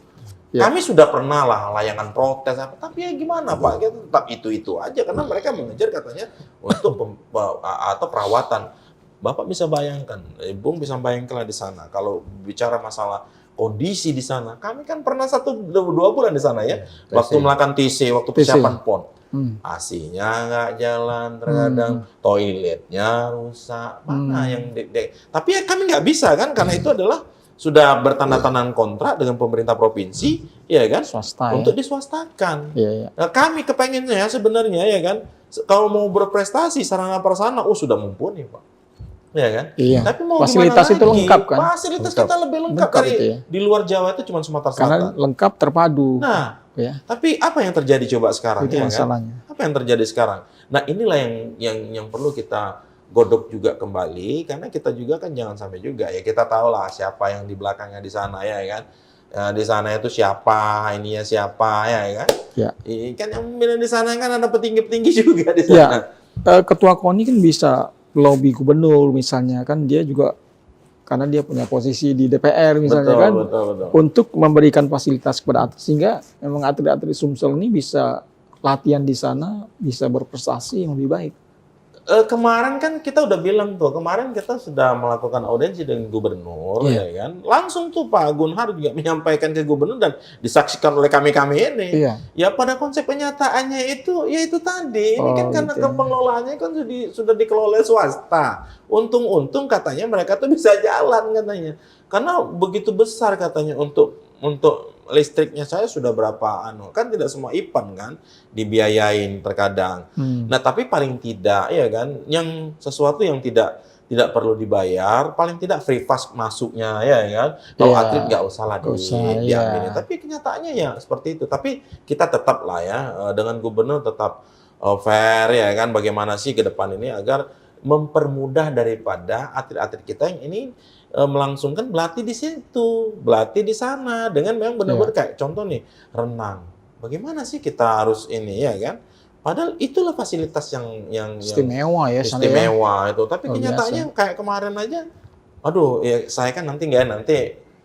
Ya. Kami sudah pernah lah layangan protes tapi ya gimana Pak? Kita tetap itu aja karena mereka mengejar katanya untuk atau perawatan. Bapak bisa bayangkan, Bung bisa bayangkan lah di sana kalau bicara masalah kondisi di sana. Kami kan pernah 1-2 bulan di sana ya. Waktu melakukan TC, waktu persiapan PON. AC-nya nggak jalan, terkadang toiletnya rusak, mana yang tapi ya kami nggak bisa kan karena itu adalah sudah bertanda-tangan kontrak dengan pemerintah provinsi, ya kan, swasta, untuk diswastakan. Ya. Nah, kami kepengennya sebenarnya ya kan, kalau mau berprestasi sarana prasarana, sudah mumpuni Pak, ya kan. Iya. Tapi mau fasilitas gimana itu lagi? lengkap kan? Fasilitas kita lebih lengkap dari itu ya? Di luar Jawa itu cuma Sumatera Selatan. Karena lengkap terpadu. Nah. Ya. Tapi apa yang terjadi coba sekarang? Itu masalahnya. Kan? Apa yang terjadi sekarang? Nah inilah yang perlu kita godok juga kembali karena kita juga kan jangan sampai juga ya kita tahu lah siapa yang di belakangnya di sana ya kan. Di sana itu siapa, ininya siapa ya kan. Ya. Kan yang di sana kan ada petinggi-petinggi juga di sana. Ya. Ketua KONI kan bisa lobby gubernur misalnya kan dia juga karena dia punya posisi di DPR misalnya kan betul. untuk memberikan fasilitas kepada atlet sehingga memang atlet-atlet Sumsel ini bisa latihan di sana bisa berprestasi yang lebih baik. Kemarin kan kita udah bilang tuh, kemarin kita sudah melakukan audiensi dengan gubernur, Iya. ya kan? Langsung tuh Pak Gunhar juga menyampaikan ke gubernur dan disaksikan oleh kami-kami ini. Iya. Ya pada konsep penyataannya itu, ya itu tadi. Ini kan Oh, karena gitu ya. pengelolaannya kan sudah dikelola swasta. Untung-untung katanya mereka tuh bisa jalan katanya. Karena begitu besar katanya untuk listriknya saya sudah berapa kan tidak semua IPAN kan dibiayain terkadang. Nah, tapi paling tidak ya kan yang sesuatu yang tidak perlu dibayar, paling tidak free fast masuknya ya kan. Kalau Iya. atlet nggak usah lah Nggak usah, diambil. iya. Tapi kenyataannya ya seperti itu. Tapi kita tetap lah ya dengan gubernur tetap fair ya kan bagaimana sih ke depan ini agar mempermudah daripada atlet-atlet kita yang ini melangsungkan berlatih di situ, berlatih di sana dengan memang benar-benar kayak contoh nih renang. Bagaimana sih kita harus ini ya kan? Padahal itulah fasilitas yang Istimewa ya sana ya. istimewa itu. Tapi Luar kenyataannya kayak kemarin aja, aduh ya saya kan nanti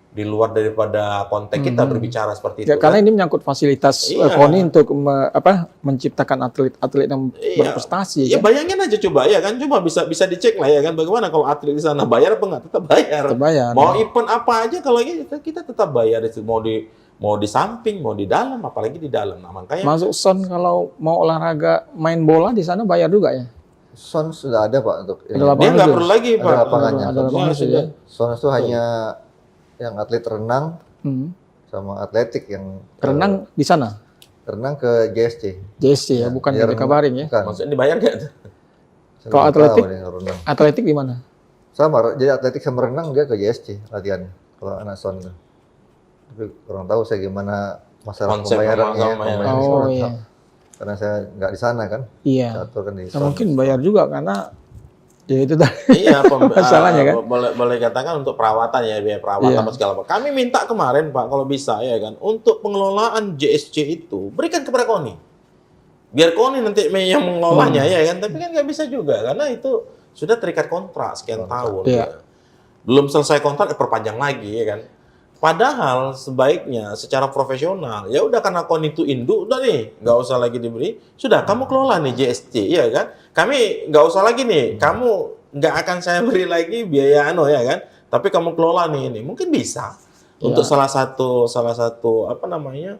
di luar daripada konteks kita berbicara seperti itu. Ya, karena ini menyangkut fasilitas Iya. KONI untuk menciptakan atlet-atlet yang Iya. berprestasi. Ya kan? bayangin aja coba ya kan, coba bisa dicek lah ya kan bagaimana kalau atlet di sana bayar apa enggak? Tetap bayar. Terbayar. Mau event apa aja kalau kita tetap bayar itu mau di samping, mau di dalam, apalagi di dalam. Nah, makanya Masuk son kalau mau olahraga main bola di sana bayar juga ya. Son sudah ada Pak untuk Ada ini. lapangan dia nggak khusus. perlu lagi, Ada Pak. lapangannya. Ada lapangan khusus ya. Son itu hanya yang atlet renang sama atletik yang Renang di sana. renang ke JSC. JSC ya, bukan Dia di Kabaring ya. Bukan. maksudnya dibayar nggak tuh? Saya Kalau belum atletik? tahu nih, renang. Atletik di mana? Sama, jadi atletik sama renang dia ke JSC latihannya. Kalau anak son itu. Tapi kurang tahu saya gimana masalah Konsep pembayarannya. sama pembayaran. saya Oh kurang iya. tahu. Karena saya nggak di sana kan. Iya. Catur kan di Ya, son. mungkin bayar juga karena ya itu tadi. Iya, Masalahnya kan? boleh katakan untuk perawatan ya, biaya perawatan Iya. apa segala macam. Kami minta kemarin Pak, kalau bisa ya kan, untuk pengelolaan JSC itu berikan kepada KONI. Biar KONI nanti yang mengelolanya ya kan, tapi kan nggak bisa juga karena itu sudah terikat kontrak sekian tahun. Iya. Ya. Belum selesai kontrak perpanjang lagi ya kan. Padahal sebaiknya secara profesional ya udah karena KONI itu induk udah nih nggak usah lagi diberi, sudah kamu kelola nih JSC ya kan. Kami nggak usah lagi nih, kamu nggak akan saya beri lagi biaya ya kan, tapi kamu kelola nih ini mungkin bisa untuk salah satu apa namanya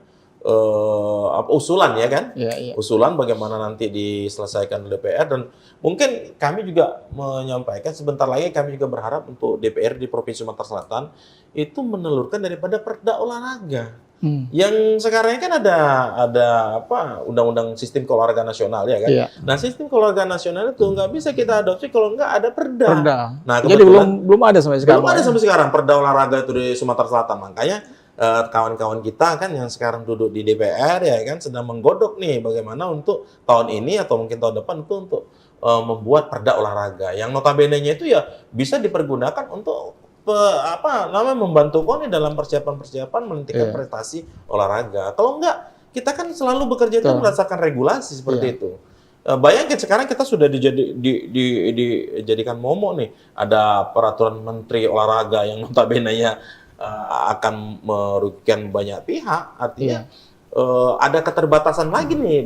usulan ya kan. Iya, iya. Usulan bagaimana nanti diselesaikan DPR dan mungkin kami juga menyampaikan sebentar lagi kami juga berharap untuk DPR di Provinsi Sumatera Selatan itu menelurkan daripada perda olahraga. Yang sekarang kan ada apa undang-undang sistem keolahragaan nasional ya kan. Iya. Nah, sistem keolahragaan nasional itu nggak bisa kita adopsi kalau nggak ada perda. Perda. Nah, Jadi kebetulan belum ada sampai sekarang. belum ada ya? sampai sekarang perda olahraga itu di Sumatera Selatan. Makanya kawan-kawan kita kan yang sekarang duduk di DPR ya kan sedang menggodok nih bagaimana untuk tahun ini atau mungkin tahun depan itu untuk membuat perda olahraga yang notabene-nya itu ya bisa dipergunakan untuk membantu KONI dalam persiapan meningkatkan prestasi olahraga. Kalau enggak, kita kan selalu bekerja itu berdasarkan regulasi seperti itu. Bayangkan sekarang kita sudah dijadikan momok nih. Ada peraturan menteri olahraga yang notabene-nya akan merugikan banyak pihak. Artinya ada keterbatasan lagi nih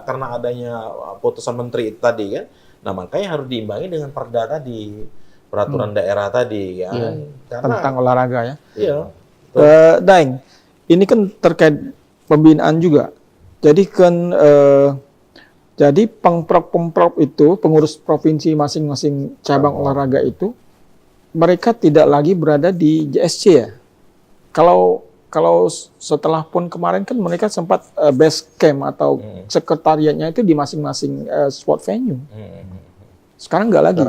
karena adanya putusan menteri tadi kan. Nah, makanya harus diimbangi dengan perda tadi. Peraturan daerah tadi ya. Karena Tentang olahraga ya. iya. Daeng, ini kan terkait pembinaan juga. Jadi kan jadi pemprov itu pengurus provinsi masing-masing cabang olahraga itu mereka tidak lagi berada di JSC ya. Kalau setelah pun kemarin kan mereka sempat base camp atau sekretariatnya itu di masing-masing sport venue. Sekarang nggak lagi.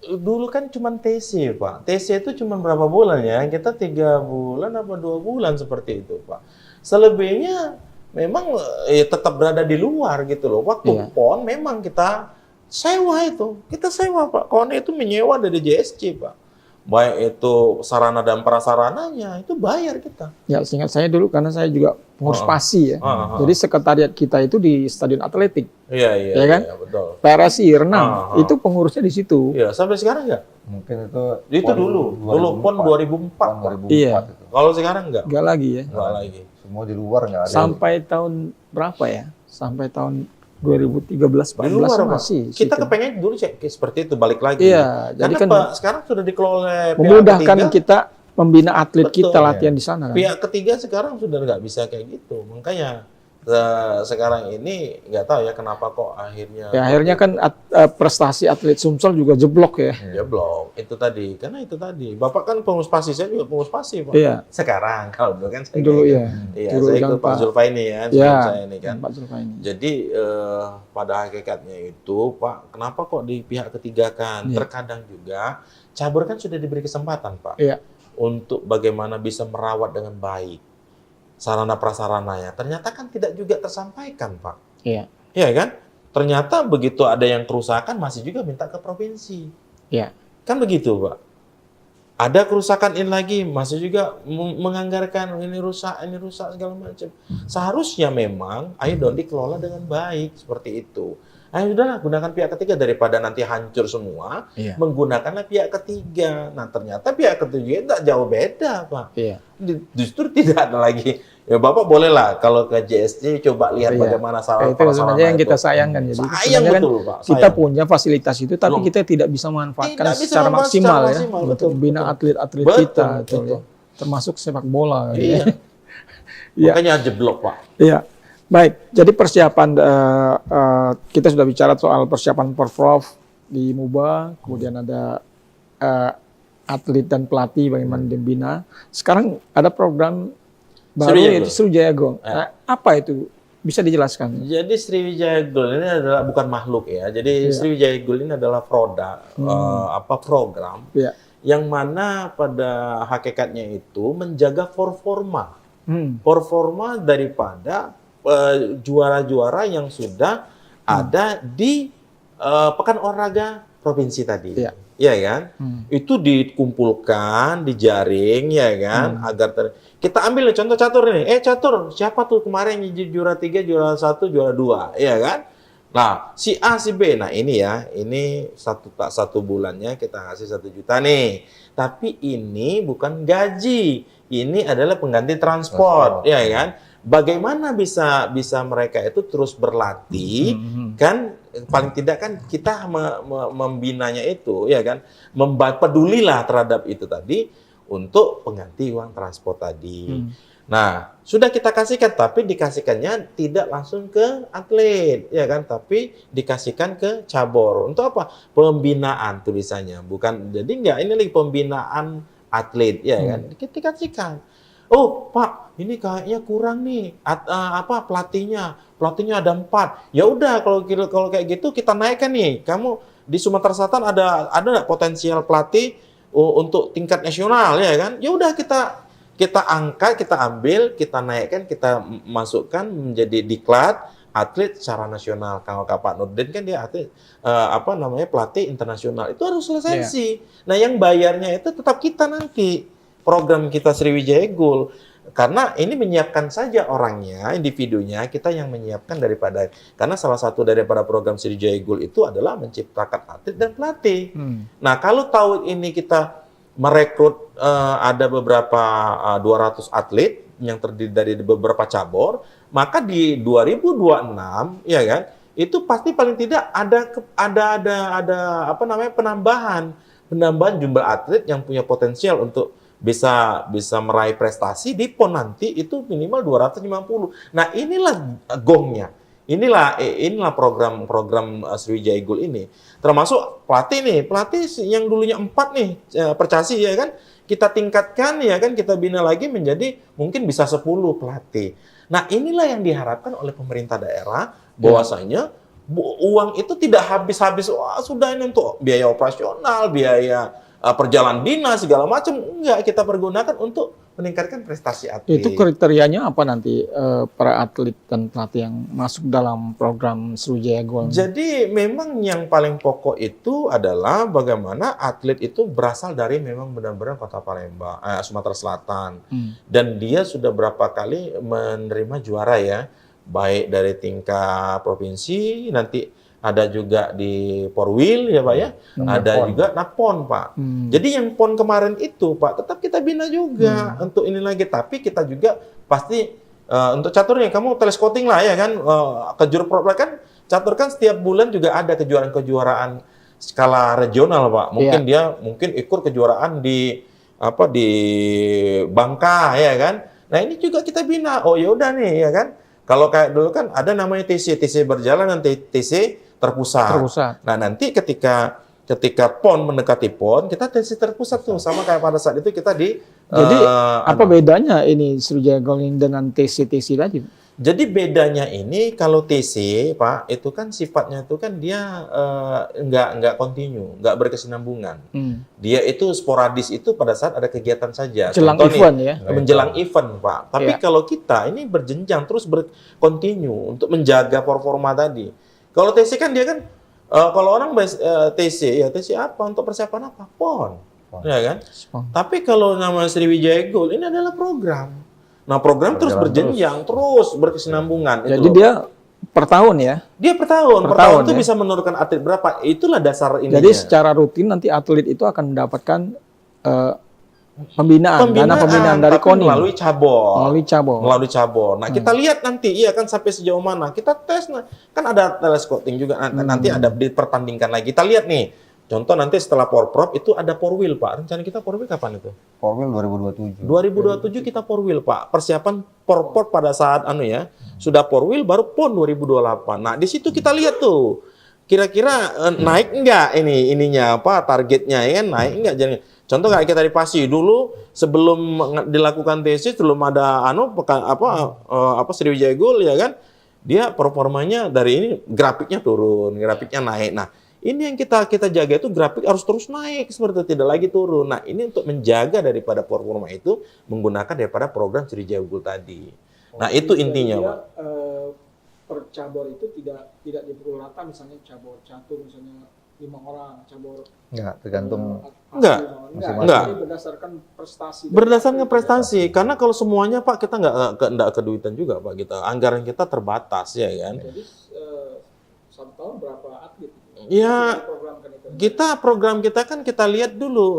Dulu kan cuma TC, Pak. TC itu cuma berapa bulan ya? Kita 3 bulan apa 2 bulan seperti itu, Pak. Selebihnya memang tetap berada di luar gitu loh. Waktu PON memang kita sewa itu. Kita sewa, Pak. KONI itu menyewa dari JSC, Pak. baik itu sarana dan prasarananya, itu bayar kita. Ya, seingat saya dulu karena saya juga pengurus PASI ya. Jadi sekretariat kita itu di Stadion Atletik. Iya, Ya kan? iya, betul. PRSI renang itu pengurusnya di situ. Iya, sampai sekarang nggak? Mungkin Itu dulu PON 2004. PON 2004 Iya. itu. Kalau sekarang nggak? Enggak lagi ya. Nggak lagi. Semua di luar nggak ada. Sampai tahun berapa ya? Sampai tahun 2013 Di luar 14 Pak. masih. Kita situ. kepengen dulu seperti itu balik lagi. Iya, jadi Karena kan Pak, sekarang sudah dikelola oleh pihak memudahkan ketiga. kita membina atlet Betul, kita latihan di sana kan. Pihak ketiga sekarang sudah nggak bisa kayak gitu. Makanya sekarang ini nggak tahu ya kenapa kok akhirnya. Ya akhirnya kan prestasi atlet Sumsel juga jeblok ya. Ya blok itu tadi, karena itu tadi. Bapak kan pengurus PASI, saya juga pengurus PASI, Pak. Iya. Sekarang kalau dulu kan saya Dulu kayak ya. Iya, Dulu saya yang ikut Pak Zulfaini ya, Ya, sebelum saya ini kan. Pak Zulfaini. Jadi pada hakikatnya itu, Pak, kenapa kok di pihak ketiga kan? Iya. Terkadang juga cabur kan sudah diberi kesempatan, Pak, Iya. untuk bagaimana bisa merawat dengan baik sarana prasarananya. Ternyata kan tidak juga tersampaikan, Pak. Iya. Iya kan? Ternyata begitu ada yang kerusakan masih juga minta ke provinsi. Iya. Kan begitu, Pak. Ada kerusakan ini lagi, masih juga menganggarkan ini rusak segala macam. Seharusnya memang ayo dong dikelola dengan baik seperti itu. Ayo udahlah gunakan pihak ketiga daripada nanti hancur semua, Iya. menggunakanlah pihak ketiga. Nah ternyata pihak ketiga tidak jauh beda, Pak. Iya. Justru tidak ada lagi. Ya Bapak bolehlah kalau ke JSC coba lihat Iya. bagaimana Itu sebenarnya yang kita sayangkan. Jadi Sayang sebenarnya kan betul, Pak. kita Sayang. punya fasilitas itu, tapi Loh. kita tidak bisa memanfaatkan Tidak bisa secara memanfaatkan maksimal secara ya maksimal, untuk betul, membina betul. atlet-atlet Betul, kita, betul. ya. Termasuk sepak bola. Iya. Iya. Makanya jeblok, Pak. Iya. Baik, jadi persiapan kita sudah bicara soal persiapan Porprov di MUBA, kemudian ada atlet dan pelatih bagaimana dibina. Sekarang ada program baru Sriwijaya yaitu Gold. Sriwijaya Gold. Ya. Nah, apa itu? Bisa dijelaskan? Jadi Sriwijaya Gold ini adalah bukan makhluk ya. Jadi Iya. Sriwijaya Gold ini adalah produk program Iya. yang mana pada hakikatnya itu menjaga performa daripada juara-juara yang sudah ada di Pekan Olahraga Provinsi tadi. Iya. Iya kan? Itu dikumpulkan, dijaring ya kan, agar kita ambil contoh catur ini. Catur, siapa tuh kemarin yang jadi juara 3, juara 1, juara 2, ya kan? Nah, si A, si B. Nah, ini ya, ini satu bulannya kita kasih 1 juta nih. Tapi ini bukan gaji. Ini adalah pengganti transport, ya kan? Bagaimana bisa mereka itu terus berlatih kan, paling tidak kan kita membinanya itu ya kan, pedulilah terhadap itu tadi untuk pengganti uang transport tadi. Nah, sudah kita kasihkan, tapi dikasihkannya tidak langsung ke atlet ya kan, tapi dikasihkan ke cabur. Untuk apa? Pembinaan tulisannya, bukan, jadi enggak, ini lagi pembinaan atlet ya kan, kita kasihkan. Oh Pak, ini kayaknya kurang nih pelatihnya ada 4. Ya udah kalau kayak gitu kita naikkan nih. Kamu di Sumatera Selatan ada nggak potensial pelatih untuk tingkat nasional ya kan? Ya udah kita angkat, kita ambil, kita naikkan, kita masukkan menjadi diklat atlet secara nasional. Kalau Pak Nurdin kan dia atlet pelatih internasional. Itu harus lisensi. Nah, yang bayarnya itu tetap kita nanti. Program kita Sriwijaya Gold, karena ini menyiapkan saja orangnya, individunya, kita yang menyiapkan karena salah satu daripada program Sriwijaya Gold itu adalah menciptakan atlet dan pelatih. Nah, kalau tahun ini kita merekrut ada beberapa 200 atlet yang terdiri dari beberapa cabur, maka di 2026 ya kan, itu pasti paling tidak ada penambahan jumlah atlet yang punya potensial untuk bisa meraih prestasi di PON nanti itu minimal 250. Nah, inilah gongnya. Inilah program Sriwijaya Gold ini. Termasuk pelatih yang dulunya 4 nih Percasi ya kan, kita tingkatkan ya kan, kita bina lagi menjadi mungkin bisa 10 pelatih. Nah, inilah yang diharapkan oleh pemerintah daerah, bahwasanya uang itu tidak habis-habis. Wah, sudah ini untuk biaya operasional, biaya perjalanan dinas segala macam. Enggak, kita pergunakan untuk meningkatkan prestasi atlet. Itu kriterianya apa nanti para atlet dan pelatih yang masuk dalam program Sriwijaya Gold? Jadi memang yang paling pokok itu adalah bagaimana atlet itu berasal dari memang benar-benar kota Palembang, Sumatera Selatan. Dan dia sudah berapa kali menerima juara ya, baik dari tingkat provinsi, nanti ada juga di Porwil ya Pak ya, ada juga PON Pak. Jadi yang PON kemarin itu Pak, tetap kita bina juga untuk ini lagi. Tapi kita juga pasti untuk caturnya, kamu telescouting lah ya kan, kejurprop kan, catur kan setiap bulan juga ada kejuaraan-kejuaraan skala regional Pak. Mungkin dia ikut kejuaraan di Bangka ya kan. Nah ini juga kita bina. Oh ya udah nih ya kan. Kalau kayak dulu kan ada namanya TC berjalan, nanti TC terpusat. Nah nanti ketika PON mendekati PON, kita TC terpusat tuh, sama kayak pada saat itu kita di. Jadi apa bedanya ini Sriwijaya Gold dengan TC tadi? Jadi bedanya ini kalau TC Pak itu kan sifatnya itu kan dia nggak kontinu, nggak berkesinambungan. Dia itu sporadis itu pada saat ada kegiatan saja. Menjelang event ya? Menjelang event Pak. Tapi kalau kita ini berjenjang terus berkontinu untuk menjaga performa tadi. Kalau TC kan dia kan kalau orang TC apa untuk persiapan apa? PON. Ya kan? Tapi kalau nama Sriwijaya Gold ini adalah program. Nah, program terus berjenjang, terus berkesinambungan. Jadi dia per tahun ya? Dia per tahun itu ya? bisa menurunkan atlet berapa. Itulah dasar ininya. Jadi secara rutin nanti atlet itu akan mendapatkan pembinaan, dana pembinaan dari KONI. Melalui cabur. Nah, kita lihat nanti, iya kan sampai sejauh mana. Kita tes, kan ada telescouting juga. Nanti ada dipertandingkan lagi. Kita lihat nih. Contoh nanti setelah Porprov itu ada Porwil Pak. Rencana kita Porwil kapan itu? Porwil 2027. 2027 kita Porwil Pak. Persiapan Porprov pada saat sudah Porwil baru PON 2028. Nah, di situ kita lihat tuh. Kira-kira naik enggak ininya targetnya ya kan, naik enggak jadi. Contoh kayak kita di Pasi dulu sebelum dilakukan tesis belum ada Sriwijaya Gold ya kan. Dia performanya dari ini grafiknya turun, grafiknya naik. Nah, ini yang kita jaga itu grafik harus terus naik seperti tidak lagi turun. Nah, ini untuk menjaga daripada performa itu menggunakan daripada program Sriwijaya Gold tadi. Nah, itu intinya, Pak. Per cabur itu tidak dipukul rata, misalnya cabur catur misalnya 5 orang, cabur tergantung enggak. Ini berdasarkan prestasi. Berdasarkan prestasi, karena kalau semuanya Pak kita enggak keduitan juga Pak kita. Anggaran kita terbatas ya kan. Jadi 1 tahun berapa atlet? Ya, program kita kan kita lihat dulu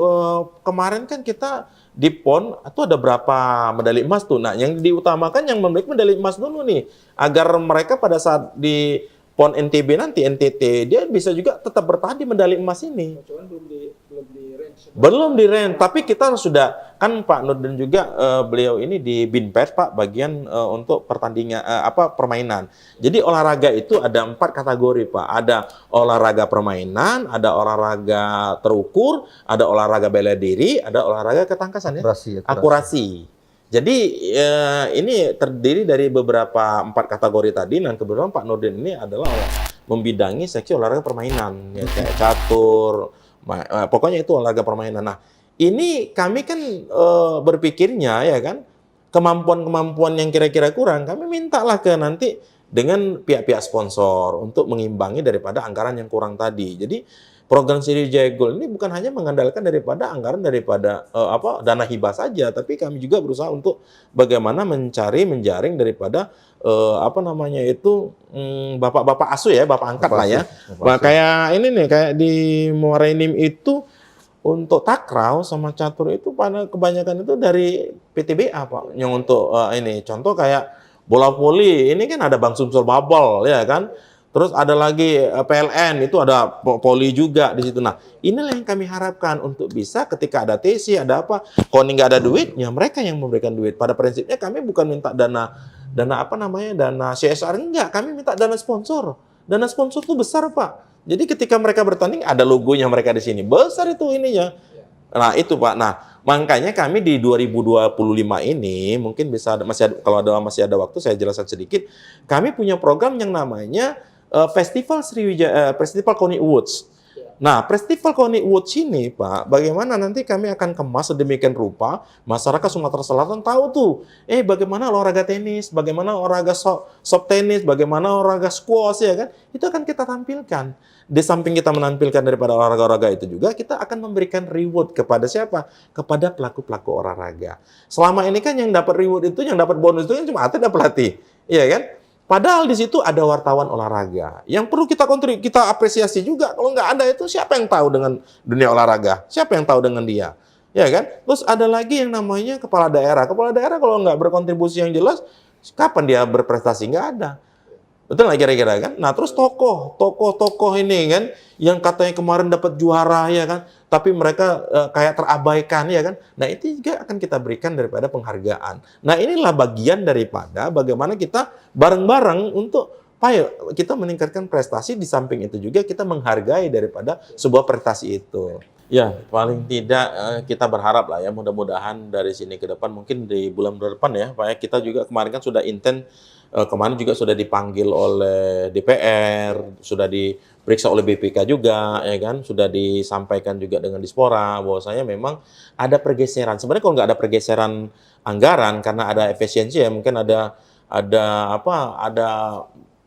kemarin kan kita di PON itu ada berapa medali emas tuh. Nah, yang diutamakan yang memiliki medali emas dulu nih agar mereka pada saat di PON NTB nanti NTT dia bisa juga tetap bertahan di medali emas ini. Belum di range, tapi kita sudah kan Pak Nurdin juga beliau ini di Binpes Pak bagian untuk pertandingan permainan. Jadi olahraga itu ada 4 kategori Pak. Ada olahraga permainan, ada olahraga terukur, ada olahraga bela diri, ada olahraga ketangkasan ya. Akurasi. Jadi ini terdiri dari beberapa 4 kategori tadi. Dan kebetulan Pak Nurdin ini adalah membidangi seksi olahraga permainan ya, kayak catur. Pokoknya itu olahraga permainan. Nah, ini kami kan berpikirnya ya kan kemampuan-kemampuan yang kira-kira kurang kami mintalah ke nanti dengan pihak-pihak sponsor untuk mengimbangi daripada anggaran yang kurang tadi. Jadi program Sriwijaya Gold ini bukan hanya mengandalkan daripada anggaran daripada dana hibah saja, tapi kami juga berusaha untuk bagaimana menjaring daripada bapak-bapak asuh ya, bapak angkat lah ya. Kayak ini nih, kayak di Muara Enim itu untuk takraw sama catur itu pada kebanyakan itu dari PTBA Pak. Yang untuk ini contoh kayak bola voli, ini kan ada Bang Sumsul Babel ya kan. Terus ada lagi PLN, itu ada poli juga di situ. Nah, inilah yang kami harapkan untuk bisa ketika ada TC, ada apa, kalau nggak ada duit, ya mereka yang memberikan duit. Pada prinsipnya kami bukan minta dana CSR, enggak. Kami minta dana sponsor. Dana sponsor itu besar, Pak. Jadi ketika mereka bertanding, ada logonya mereka di sini. Besar itu ininya. Nah, itu Pak. Nah, makanya kami di 2025 ini, mungkin bisa, kalau masih ada waktu, saya jelaskan sedikit. Kami punya program yang namanya Festival KONI Awards. Nah, festival Koni Watch ini, Pak, bagaimana nanti kami akan kemas sedemikian rupa, masyarakat Sumatera Selatan tahu tuh, bagaimana olahraga tenis, bagaimana olahraga soft tenis, bagaimana olahraga squash, ya kan? Itu akan kita tampilkan. Di samping kita menampilkan daripada olahraga-olahraga itu juga, kita akan memberikan reward kepada siapa? Kepada pelaku-pelaku olahraga. Selama ini kan yang dapat reward itu, yang dapat bonus itu cuma atlet dan pelatih, iya kan? Padahal di situ ada wartawan olahraga yang perlu kita apresiasi juga. Kalau nggak ada itu siapa yang tahu dengan dunia olahraga? Siapa yang tahu dengan dia? Ya kan? Terus ada lagi yang namanya kepala daerah. Kepala daerah kalau nggak berkontribusi yang jelas, kapan dia berprestasi? Nggak ada. Betul nggak kira-kira kan? Nah terus tokoh ini kan, yang katanya kemarin dapat juara ya kan, tapi mereka kayak terabaikan ya kan. Nah itu juga akan kita berikan daripada penghargaan. Nah inilah bagian daripada bagaimana kita bareng-bareng untuk kita meningkatkan prestasi, di samping itu juga kita menghargai daripada sebuah prestasi itu. Ya, paling tidak kita berharap lah ya, mudah-mudahan dari sini ke depan, mungkin di bulan depan ya, Pak ya, kita juga kemarin kan sudah intent, kemarin juga sudah dipanggil oleh DPR, sudah diperiksa oleh BPK juga, ya kan, sudah disampaikan juga dengan Dispora, bahwasanya memang ada pergeseran. Sebenarnya kalau nggak ada pergeseran anggaran, karena ada efisiensi ya, mungkin ada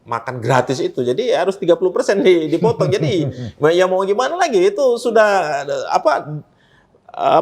makan gratis itu, jadi harus 30% dipotong. Jadi ya mau gimana lagi, itu sudah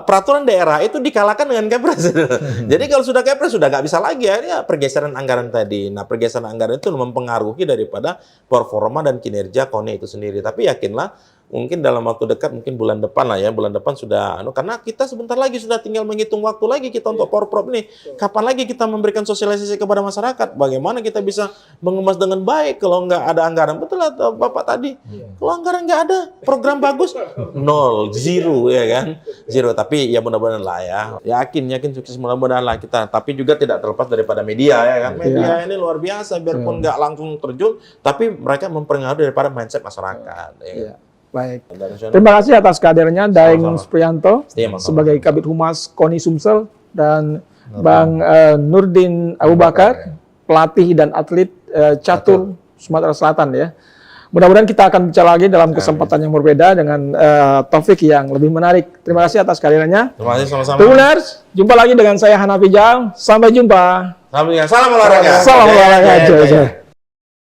peraturan daerah itu dikalahkan dengan Kepres. Jadi kalau sudah Kepres sudah nggak bisa lagi ya pergeseran anggaran tadi. Nah pergeseran anggaran itu mempengaruhi daripada performa dan kinerja KONI itu sendiri. Tapi yakinlah, mungkin dalam waktu dekat, mungkin bulan depan lah ya, bulan depan sudah, karena kita sebentar lagi sudah tinggal menghitung waktu lagi kita untuk Porprov ini. Kapan lagi kita memberikan sosialisasi kepada masyarakat? Bagaimana kita bisa mengemas dengan baik kalau nggak ada anggaran? Betul atau Bapak tadi? Kalau anggaran nggak ada, program bagus, nol, zero ya kan? Zero. Tapi ya mudah-mudahan lah ya. Yakin sukses, mudah-mudahan lah kita. Tapi juga tidak terlepas daripada media ya kan? Media ini luar biasa, biarpun nggak langsung terjun, tapi mereka mempengaruhi daripada mindset masyarakat. Ya. Baik. Terima kasih atas kehadirannya Daeng Supriyanto sebagai Kabid Humas KONI Sumsel, dan Bang Nurdin Abu Bakar, pelatih dan atlet catur Sumatera Selatan ya. Mudah-mudahan kita akan bicara lagi dalam kesempatan yang berbeda dengan topik yang lebih menarik. Terima kasih atas kehadirannya. Terima kasih sama-sama. Tribuners, jumpa lagi dengan saya Hanafi Jal. Sampai jumpa. Salam olahraga. Salam olahraga.